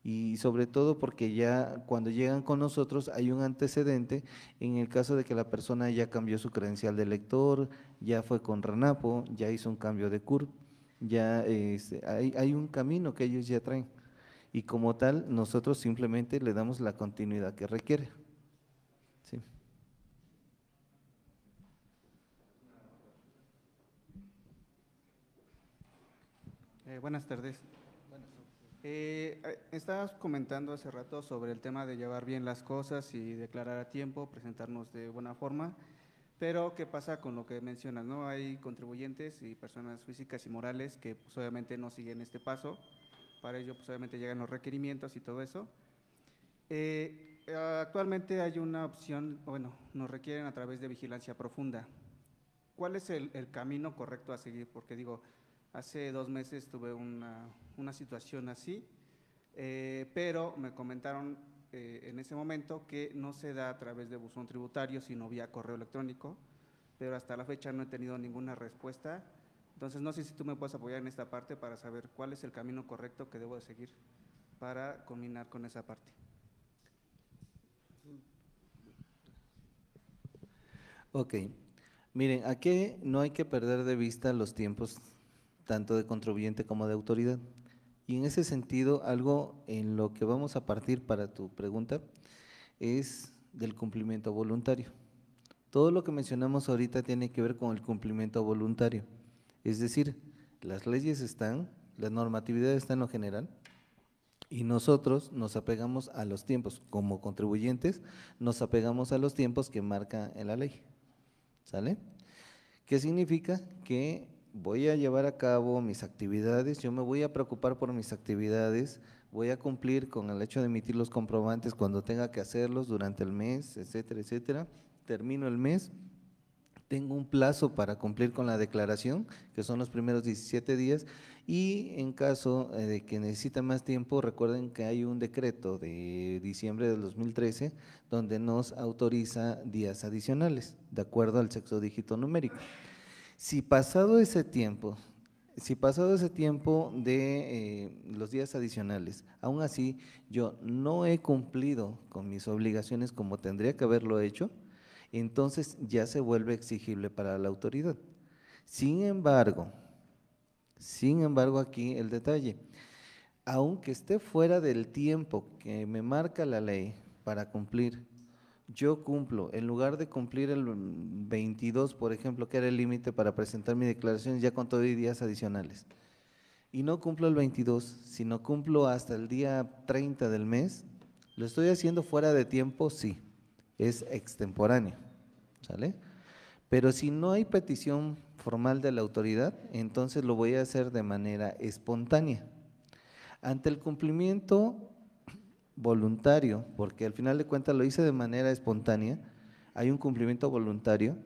[SPEAKER 2] Y sobre todo porque ya cuando llegan con nosotros hay un antecedente en el caso de que la persona ya cambió su credencial de lector, ya fue con RENAPO, ya hizo un cambio de CURP, ya hay un camino que ellos ya traen. Y como tal, nosotros simplemente le damos la continuidad que requiere. Sí.
[SPEAKER 4] Buenas tardes. Estabas comentando hace rato sobre el tema de llevar bien las cosas y declarar a tiempo, presentarnos de buena forma, pero ¿qué pasa con lo que mencionas, no? Hay contribuyentes y personas físicas y morales que pues, obviamente no siguen este paso, para ello pues obviamente llegan los requerimientos y todo eso. Actualmente hay una opción, bueno, nos requieren a través de vigilancia profunda. ¿Cuál es el camino correcto a seguir? Porque digo, hace 2 meses tuve una situación así, pero me comentaron en ese momento que no se da a través de buzón tributario, sino vía correo electrónico, pero hasta la fecha no he tenido ninguna respuesta. Entonces, no sé si tú me puedes apoyar en esta parte para saber cuál es el camino correcto que debo de seguir para culminar con esa parte.
[SPEAKER 2] Ok, miren, aquí no hay que perder de vista los tiempos tanto de contribuyente como de autoridad. Y en ese sentido, algo en lo que vamos a partir para tu pregunta es del cumplimiento voluntario. Todo lo que mencionamos ahorita tiene que ver con el cumplimiento voluntario. Es decir, las leyes están, la normatividad está en lo general y nosotros nos apegamos a los tiempos. Como contribuyentes, nos apegamos a los tiempos que marca en la ley. ¿Sale? ¿Qué significa? Que voy a llevar a cabo mis actividades, yo me voy a preocupar por mis actividades, voy a cumplir con el hecho de emitir los comprobantes cuando tenga que hacerlos durante el mes, etcétera, etcétera. Termino el mes, tengo un plazo para cumplir con la declaración, que son los primeros 17 días, y en caso de que necesite más tiempo, recuerden que hay un decreto de diciembre del 2013 donde nos autoriza días adicionales, de acuerdo al sexto dígito numérico. Si pasado ese tiempo de los días adicionales, aún así yo no he cumplido con mis obligaciones como tendría que haberlo hecho, entonces ya se vuelve exigible para la autoridad. Sin embargo, aquí el detalle, aunque esté fuera del tiempo que me marca la ley para cumplir, yo cumplo, en lugar de cumplir el 22, por ejemplo, que era el límite para presentar mi declaración, ya con todo y días adicionales, y no cumplo el 22, sino cumplo hasta el día 30 del mes, ¿lo estoy haciendo fuera de tiempo? Sí, es extemporáneo, ¿sale? Pero si no hay petición formal de la autoridad, entonces lo voy a hacer de manera espontánea. Ante el cumplimiento voluntario, porque al final de cuentas lo hice de manera espontánea, hay un cumplimiento voluntario,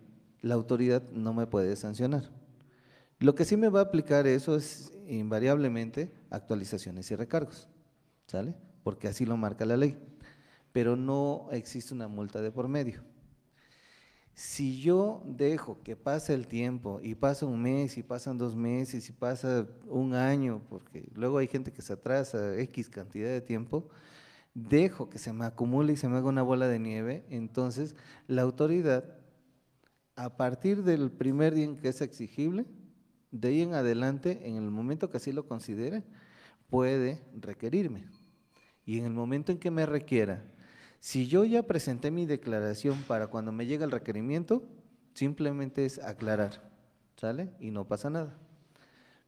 [SPEAKER 2] la autoridad no me puede sancionar. Lo que sí me va a aplicar eso es invariablemente actualizaciones y recargos, ¿sale? Porque así lo marca la ley, pero no existe una multa de por medio. Si yo dejo que pase el tiempo y pasa un mes y pasan 2 meses y pasa un año, porque luego hay gente que se atrasa X cantidad de tiempo, dejo que se me acumule y se me haga una bola de nieve, entonces la autoridad, a partir del primer día en que es exigible, de ahí en adelante, en el momento que así lo considere, puede requerirme. Y en el momento en que me requiera, si yo ya presenté mi declaración para cuando me llegue el requerimiento, simplemente es aclarar, ¿sale? Y no pasa nada.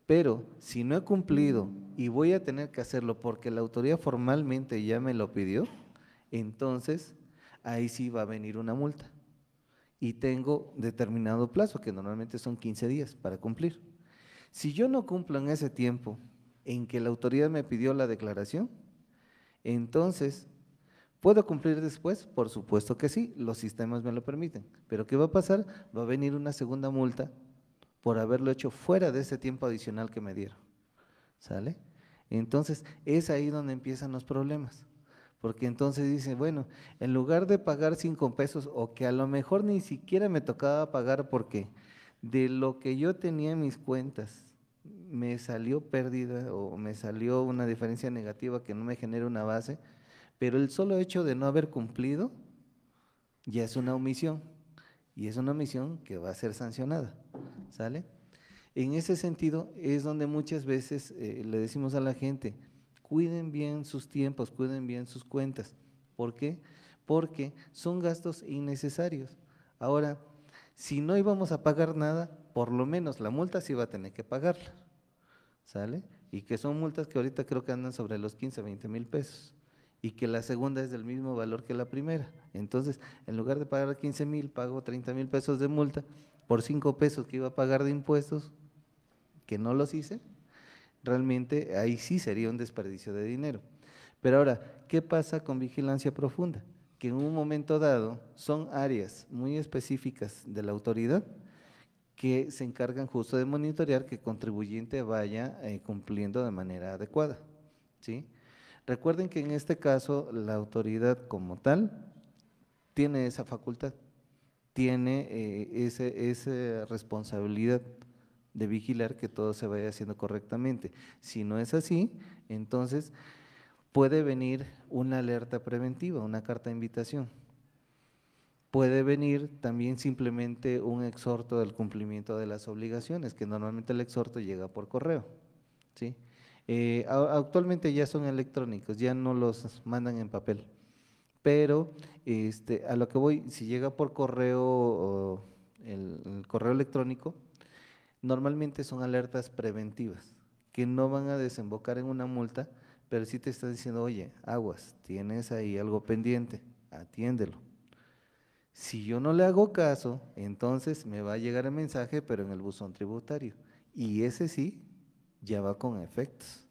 [SPEAKER 2] Pero si no he cumplido y voy a tener que hacerlo porque la autoridad formalmente ya me lo pidió, entonces ahí sí va a venir una multa. Y tengo determinado plazo, que normalmente son 15 días para cumplir. Si yo no cumplo en ese tiempo en que la autoridad me pidió la declaración, entonces, ¿puedo cumplir después? Por supuesto que sí, los sistemas me lo permiten. Pero ¿qué va a pasar? Va a venir una segunda multa por haberlo hecho fuera de ese tiempo adicional que me dieron, ¿sale? Entonces, es ahí donde empiezan los problemas, porque entonces dice, bueno, en lugar de pagar 5 pesos, o que a lo mejor ni siquiera me tocaba pagar porque de lo que yo tenía en mis cuentas, me salió pérdida o me salió una diferencia negativa que no me genera una base, pero el solo hecho de no haber cumplido ya es una omisión, y es una omisión que va a ser sancionada, ¿sale? En ese sentido es donde muchas veces le decimos a la gente, cuiden bien sus tiempos, cuiden bien sus cuentas. ¿Por qué? Porque son gastos innecesarios. Ahora, si no íbamos a pagar nada, por lo menos la multa sí va a tener que pagarla, ¿sale? Y que son multas que ahorita creo que andan sobre los 15, 20 mil pesos, y que la segunda es del mismo valor que la primera. Entonces, en lugar de pagar 15 mil, pago 30 mil pesos de multa por 5 pesos que iba a pagar de impuestos, que no los hice. Realmente ahí sí sería un desperdicio de dinero. Pero ahora, ¿qué pasa con vigilancia profunda? Que en un momento dado son áreas muy específicas de la autoridad que se encargan justo de monitorear que el contribuyente vaya cumpliendo de manera adecuada, ¿sí? Recuerden que en este caso la autoridad como tal tiene esa facultad, tiene esa responsabilidad de vigilar que todo se vaya haciendo correctamente. Si no es así, entonces puede venir una alerta preventiva, una carta de invitación. Puede venir también simplemente un exhorto del cumplimiento de las obligaciones, que normalmente el exhorto llega por correo, ¿sí? Actualmente ya son electrónicos, ya no los mandan en papel, pero a lo que voy, si llega por correo o el correo electrónico, normalmente son alertas preventivas, que no van a desembocar en una multa, pero sí te están diciendo, oye, aguas, tienes ahí algo pendiente, atiéndelo. Si yo no le hago caso, entonces me va a llegar el mensaje, pero en el buzón tributario, y ese sí, ya va con efectos,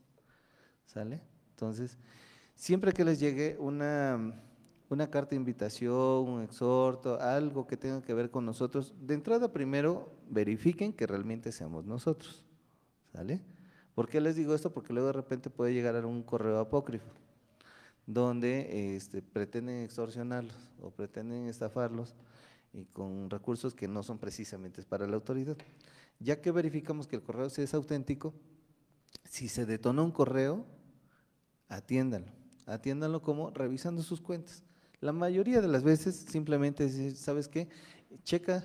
[SPEAKER 2] ¿sale? Entonces, siempre que les llegue una carta de invitación, un exhorto, algo que tenga que ver con nosotros, de entrada primero verifiquen que realmente seamos nosotros, ¿sale? ¿Por qué les digo esto? Porque luego de repente puede llegar a un correo apócrifo, donde pretenden extorsionarlos o pretenden estafarlos y con recursos que no son precisamente para la autoridad. Ya que verificamos que el correo sí es auténtico, si se detona un correo, atiéndanlo como revisando sus cuentas. La mayoría de las veces simplemente es, ¿sabes qué? Checa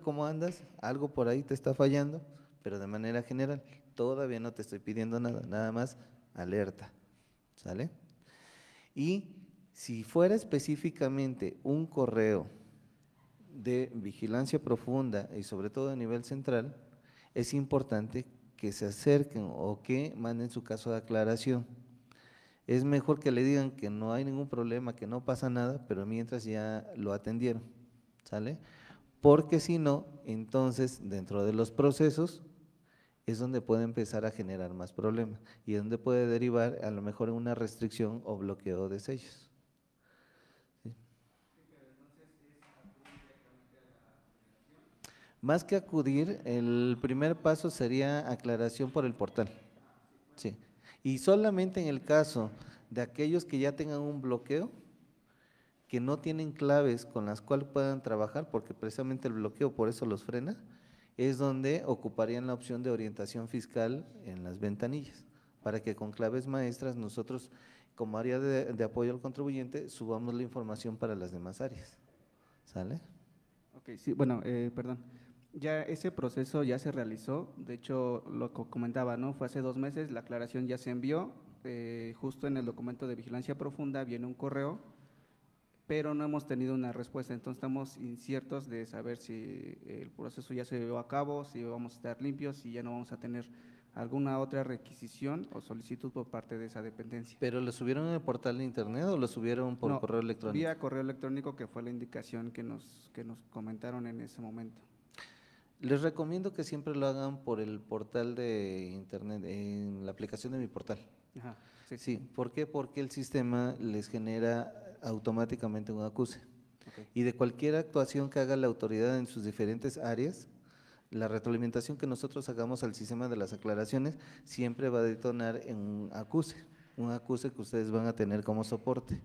[SPEAKER 2] cómo andas, algo por ahí te está fallando, pero de manera general, todavía no te estoy pidiendo nada, nada más alerta, ¿sale? Y si fuera específicamente un correo de vigilancia profunda y sobre todo a nivel central, es importante que se acerquen o que manden su caso de aclaración. Es mejor que le digan que no hay ningún problema, que no pasa nada, pero mientras ya lo atendieron, ¿sale? Porque si no, entonces dentro de los procesos es donde puede empezar a generar más problemas y es donde puede derivar a lo mejor en una restricción o bloqueo de sellos. ¿Sí? Más que acudir, el primer paso sería aclaración por el portal. Sí. Y solamente en el caso de aquellos que ya tengan un bloqueo, que no tienen claves con las cuales puedan trabajar, porque precisamente el bloqueo por eso los frena, es donde ocuparían la opción de orientación fiscal en las ventanillas, para que con claves maestras nosotros, como área de apoyo al contribuyente, subamos la información para las demás áreas. ¿Sale?
[SPEAKER 4] Ok, sí, bueno, perdón. Ya ese proceso ya se realizó, de hecho lo que comentaba, ¿no? Fue hace 2 meses, la aclaración ya se envió, justo en el documento de vigilancia profunda viene un correo, pero no hemos tenido una respuesta, entonces estamos inciertos de saber si el proceso ya se llevó a cabo, si vamos a estar limpios, si ya no vamos a tener alguna otra requisición o solicitud por parte de esa dependencia.
[SPEAKER 2] ¿Pero lo subieron en el portal de internet o lo subieron por
[SPEAKER 4] No,
[SPEAKER 2] correo electrónico?
[SPEAKER 4] vía correo electrónico, que fue la indicación que nos comentaron en ese momento.
[SPEAKER 2] Les recomiendo que siempre lo hagan por el portal de internet, en la aplicación de Mi Portal.
[SPEAKER 4] Ajá, sí.
[SPEAKER 2] Sí, ¿por qué? Porque el sistema les genera automáticamente un acuse.
[SPEAKER 4] Ok.
[SPEAKER 2] Y de cualquier actuación que haga la autoridad en sus diferentes áreas, la retroalimentación que nosotros hagamos al sistema de las aclaraciones siempre va a detonar en un acuse que ustedes van a tener como soporte.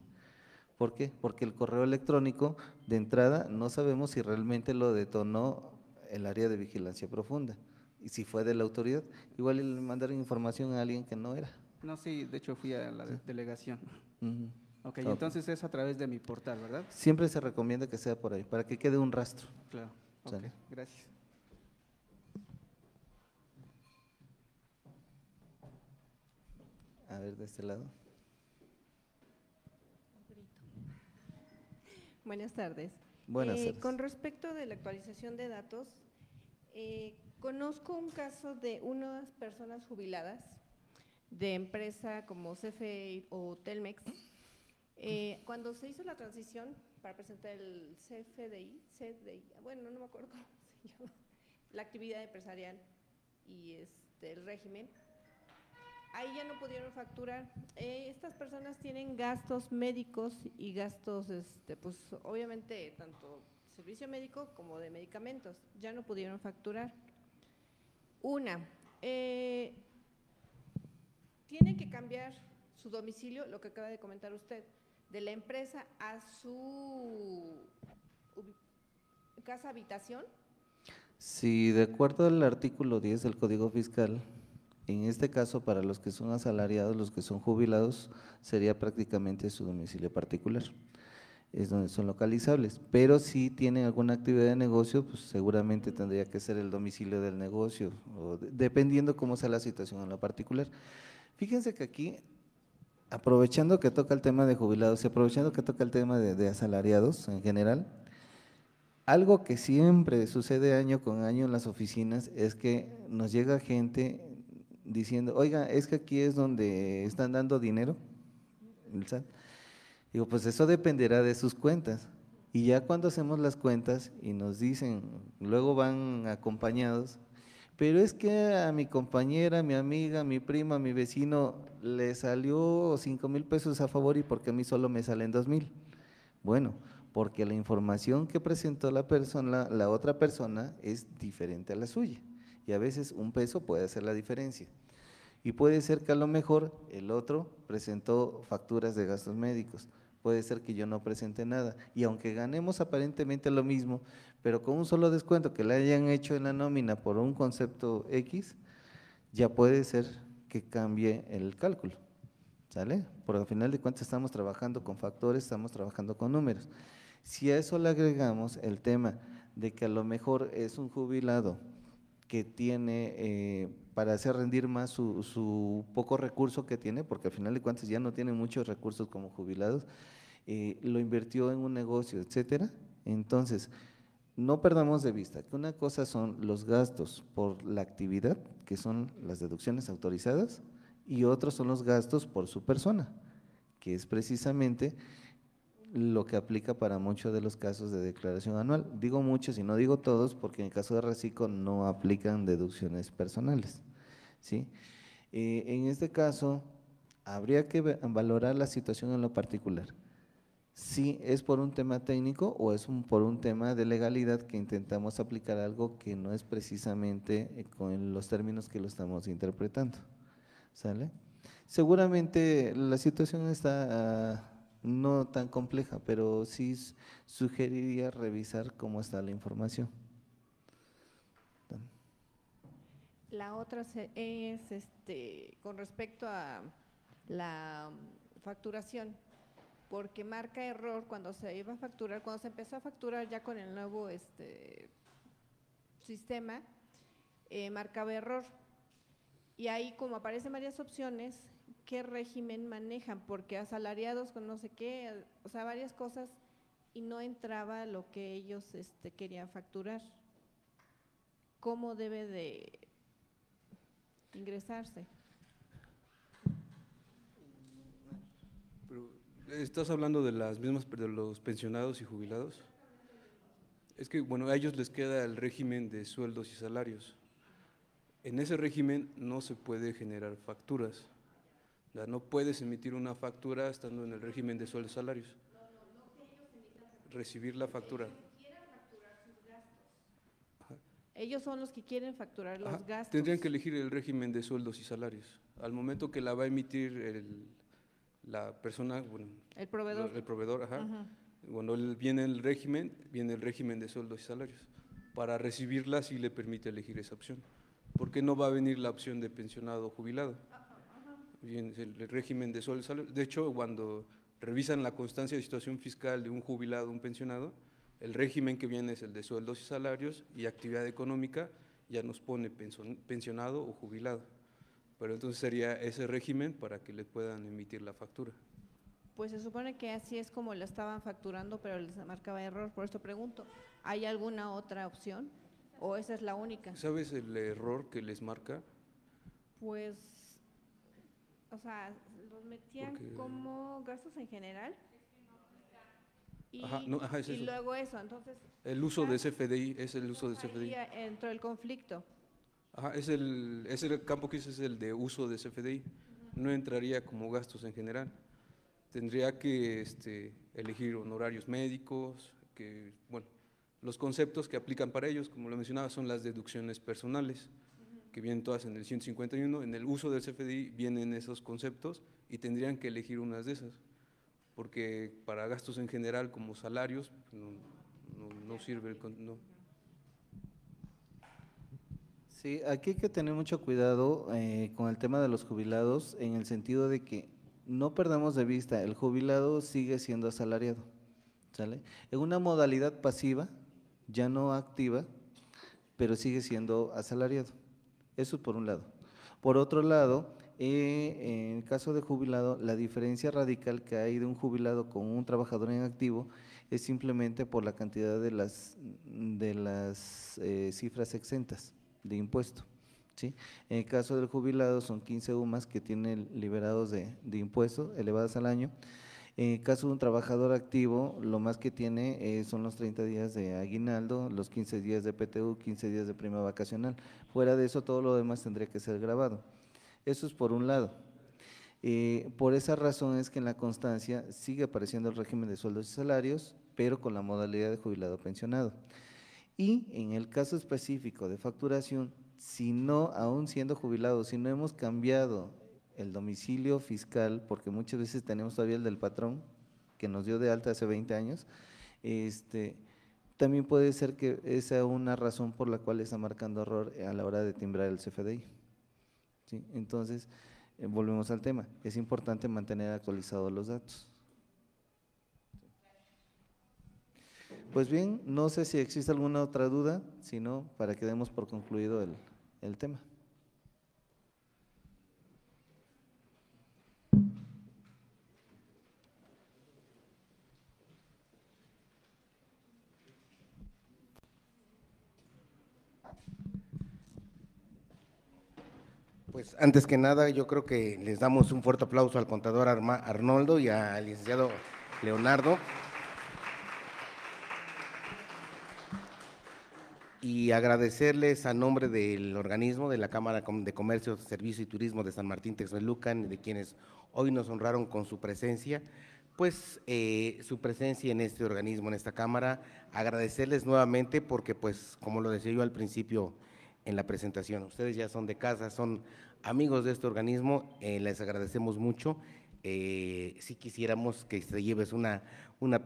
[SPEAKER 2] ¿Por qué? Porque el correo electrónico, de entrada, no sabemos si realmente lo detonó el área de vigilancia profunda, y si fue de la autoridad, igual le mandaron información a alguien que no era.
[SPEAKER 4] No, sí, de hecho fui a la delegación.
[SPEAKER 2] Ujú.
[SPEAKER 4] Ok,
[SPEAKER 2] Ok.
[SPEAKER 4] entonces es a través de Mi Portal, ¿verdad?
[SPEAKER 2] Siempre se recomienda que sea por ahí, para que quede un rastro.
[SPEAKER 4] Claro. Ok,
[SPEAKER 2] Sale.
[SPEAKER 4] gracias.
[SPEAKER 2] A ver, de este lado.
[SPEAKER 5] Buenas tardes.
[SPEAKER 2] Buenas tardes.
[SPEAKER 5] Con respecto de la actualización de datos, conozco un caso de unas personas jubiladas de empresa como CFE o Telmex. Cuando se hizo la transición para presentar el CFDI, bueno, no me acuerdo cómo se llama, la actividad empresarial y el régimen, ahí ya no pudieron facturar. Estas personas tienen gastos médicos y gastos, pues obviamente tanto servicio médico como de medicamentos, ya no pudieron facturar. Tienen que cambiar su domicilio, lo que acaba de comentar usted, de la empresa a su casa habitación.
[SPEAKER 2] Sí, de acuerdo al artículo 10 del Código Fiscal, en este caso para los que son asalariados, los que son jubilados, sería prácticamente su domicilio particular, es donde son localizables, pero si tienen alguna actividad de negocio, pues seguramente tendría que ser el domicilio del negocio, o dependiendo cómo sea la situación en lo particular. Fíjense que aquí, aprovechando que toca el tema de jubilados y aprovechando que toca el tema de asalariados en general, algo que siempre sucede año con año en las oficinas es que nos llega gente diciendo, oiga, es que aquí es donde están dando dinero, el SAT. Digo, pues eso dependerá de sus cuentas. Y ya cuando hacemos las cuentas y nos dicen, luego van acompañados, pero es que a mi compañera, mi amiga, mi prima, mi vecino le salió 5,000 pesos a favor y porque a mí solo me salen 2,000. Bueno, porque la información que presentó la persona, la otra persona, es diferente a la suya. Y a veces un peso puede hacer la diferencia. Y puede ser que a lo mejor el otro presentó facturas de gastos médicos, puede ser que yo no presente nada. Y aunque ganemos aparentemente lo mismo, pero con un solo descuento que le hayan hecho en la nómina por un concepto X, ya puede ser que cambie el cálculo, ¿sale? Porque al final de cuentas estamos trabajando con factores, estamos trabajando con números. Si a eso le agregamos el tema de que a lo mejor es un jubilado que tiene para hacer rendir más su poco recurso que tiene, porque al final de cuentas ya no tiene muchos recursos como jubilados, lo invirtió en un negocio, etcétera. Entonces, no perdamos de vista que una cosa son los gastos por la actividad, que son las deducciones autorizadas, y otros son los gastos por su persona, que es precisamente lo que aplica para muchos de los casos de declaración anual. Digo muchos y no digo todos, porque en el caso de Racico no aplican deducciones personales, ¿sí? En este caso, habría que valorar la situación en lo particular. si es por un tema técnico o es por un tema de legalidad que intentamos aplicar algo que no es precisamente con los términos que lo estamos interpretando, ¿sale? Seguramente la situación está no tan compleja, pero sí sugeriría revisar cómo está la información.
[SPEAKER 5] La otra es con respecto a la facturación, porque marca error cuando se iba a facturar, cuando se empezó a facturar ya con el nuevo sistema, marcaba error. Y ahí, como aparecen varias opciones, ¿qué régimen manejan? Porque asalariados con no sé qué, o sea, varias cosas, y no entraba lo que ellos querían facturar. ¿Cómo debe de ingresarse?
[SPEAKER 3] Pero, ¿estás hablando de las mismas, de los pensionados y jubilados? Es que, bueno, a ellos les queda el régimen de sueldos y salarios. En ese régimen no se puede generar facturas. O sea, no puedes emitir una factura estando en el régimen de sueldos y salarios. Recibir la factura.
[SPEAKER 5] Ellos son los que quieren facturar los
[SPEAKER 3] Ajá,
[SPEAKER 5] gastos.
[SPEAKER 3] tendrían que elegir el régimen de sueldos y salarios. Al momento que la va a emitir la persona, bueno,
[SPEAKER 5] El proveedor.
[SPEAKER 3] el proveedor, ajá,
[SPEAKER 5] Ajá.
[SPEAKER 3] cuando viene el régimen de sueldos y salarios. Para recibirla sí le permite elegir esa opción. ¿Por qué no va a venir la opción de pensionado o jubilado? Bien, el régimen de sueldos y salarios. De hecho, cuando revisan la constancia de situación fiscal de un jubilado o un pensionado, el régimen que viene es el de sueldos y salarios, y actividad económica ya nos pone pensionado o jubilado. Pero entonces sería ese régimen para que le puedan emitir la factura.
[SPEAKER 5] Pues se supone que así es como la estaban facturando, pero les marcaba error, por esto pregunto, ¿hay alguna otra opción o esa es la única?
[SPEAKER 3] ¿Sabes el error que les marca?
[SPEAKER 5] Pues, o sea, los metían
[SPEAKER 3] Porque…
[SPEAKER 5] como gastos en general y,
[SPEAKER 3] Ajá, no, ajá, es
[SPEAKER 5] y
[SPEAKER 3] eso.
[SPEAKER 5] luego eso, entonces…
[SPEAKER 3] El uso de CFDI, es el uso de CFDI.
[SPEAKER 5] Ahí entró el conflicto.
[SPEAKER 3] Ajá, es el campo que es el de uso de CFDI, no entraría como gastos en general. Tendría que elegir honorarios médicos, que, bueno, los conceptos que aplican para ellos, como lo mencionaba, son las deducciones personales, que vienen todas en el 151, en el uso del CFDI vienen esos conceptos y tendrían que elegir unas de esas, porque para gastos en general como salarios no sirve, no.
[SPEAKER 2] Sí, aquí hay que tener mucho cuidado con el tema de los jubilados, en el sentido de que no perdamos de vista, el jubilado sigue siendo asalariado, ¿sale? En una modalidad pasiva, ya no activa, pero sigue siendo asalariado. Eso por un lado. Por otro lado, en el caso de jubilado, la diferencia radical que hay de un jubilado con un trabajador en activo es simplemente por la cantidad de las cifras exentas de impuesto, ¿sí? En el caso del jubilado son 15 UMAS que tienen liberados de impuestos elevadas al año. En el caso de un trabajador activo, lo más que tiene son los 30 días de aguinaldo, los 15 días de PTU, 15 días de prima vacacional. Fuera de eso, todo lo demás tendría que ser grabado. Eso es por un lado. Por esa razón es que en la constancia sigue apareciendo el régimen de sueldos y salarios, pero con la modalidad de jubilado pensionado. Y en el caso específico de facturación, si no, aún siendo jubilados, si no hemos cambiado el domicilio fiscal, porque muchas veces tenemos todavía el del patrón, que nos dio de alta hace 20 años, también puede ser que esa sea una razón por la cual está marcando error a la hora de timbrar el CFDI. ¿Sí? Entonces, volvemos al tema, es importante mantener actualizados los datos. Pues bien, no sé si existe alguna otra duda, si no, para que demos por concluido el tema.
[SPEAKER 1] Pues antes que nada, yo creo que les damos un fuerte aplauso al contador Arnoldo y al licenciado Leonardo. Y agradecerles a nombre del organismo de la Cámara de Comercio, Servicio y Turismo de San Martín Texmelucan, de quienes hoy nos honraron con su presencia, Pues su presencia en este organismo, en esta Cámara, agradecerles nuevamente porque pues como lo decía yo al principio en la presentación, ustedes ya son de casa, son amigos de este organismo, les agradecemos mucho. Si quisiéramos que se lleves una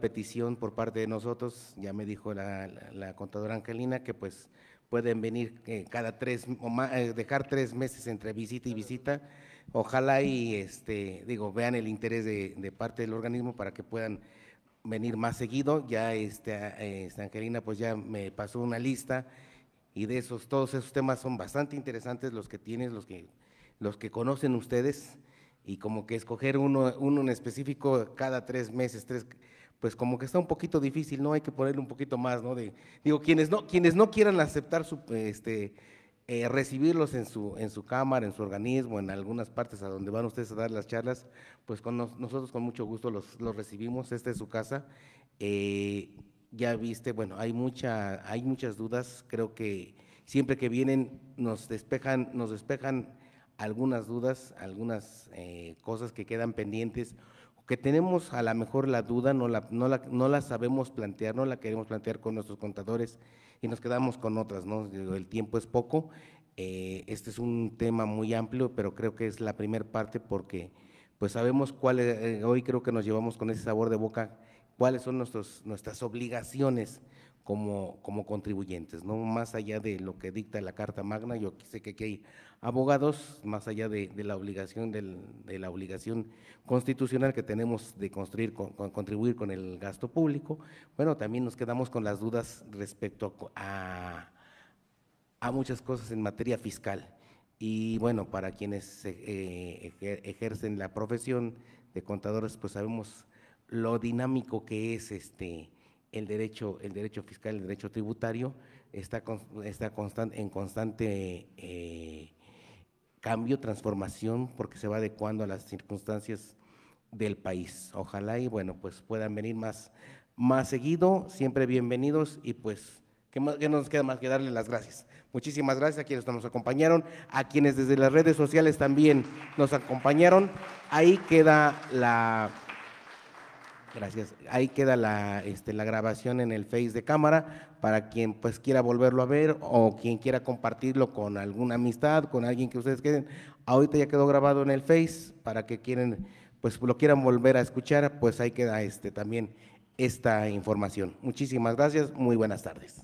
[SPEAKER 1] petición por parte de nosotros, ya me dijo la contadora Angelina que pues pueden venir cada 3 o más, dejar 3 meses entre visita y visita. Ojalá y vean el interés de parte del organismo para que puedan venir más seguido. Ya Angelina pues ya me pasó una lista y de todos esos temas son bastante interesantes los que tienes, los que conocen ustedes, y como que escoger uno en específico cada 3 meses, pues como que está un poquito difícil, ¿no? Hay que ponerle un poquito más, ¿no? Quienes no quieran aceptar recibirlos en su cámara, en su organismo, en algunas partes a donde van ustedes a dar las charlas, pues nosotros con mucho gusto los recibimos. Esta es su casa. Ya viste, bueno, hay muchas dudas. Creo que siempre que vienen nos despejan algunas dudas, algunas cosas que quedan pendientes, que tenemos a lo mejor la duda, no la sabemos plantear, no la queremos plantear con nuestros contadores y nos quedamos con otras, ¿no? El tiempo es poco. Este es un tema muy amplio, pero creo que es la primera parte porque pues sabemos hoy creo que nos llevamos con ese sabor de boca, cuáles son nuestras obligaciones como contribuyentes, ¿no? Más allá de lo que dicta la Carta Magna, yo sé que aquí hay abogados, más allá de la obligación de la obligación constitucional que tenemos de contribuir con el gasto público, bueno, también nos quedamos con las dudas respecto a muchas cosas en materia fiscal. Y bueno, para quienes ejercen la profesión de contadores, pues sabemos lo dinámico que es el derecho fiscal, el derecho tributario, está en constante cambio, transformación, porque se va adecuando a las circunstancias del país. Ojalá y bueno, pues puedan venir más seguido, siempre bienvenidos, y pues ¿qué no nos queda más que darles las gracias? Muchísimas gracias a quienes nos acompañaron, a quienes desde las redes sociales también nos acompañaron. Ahí queda gracias. Ahí queda la grabación en el Face de cámara para quien pues quiera volverlo a ver o quien quiera compartirlo con alguna amistad, con alguien que ustedes queden. Ahorita ya quedó grabado en el Face para que pues lo quieran volver a escuchar, pues ahí queda también esta información. Muchísimas gracias, muy buenas tardes.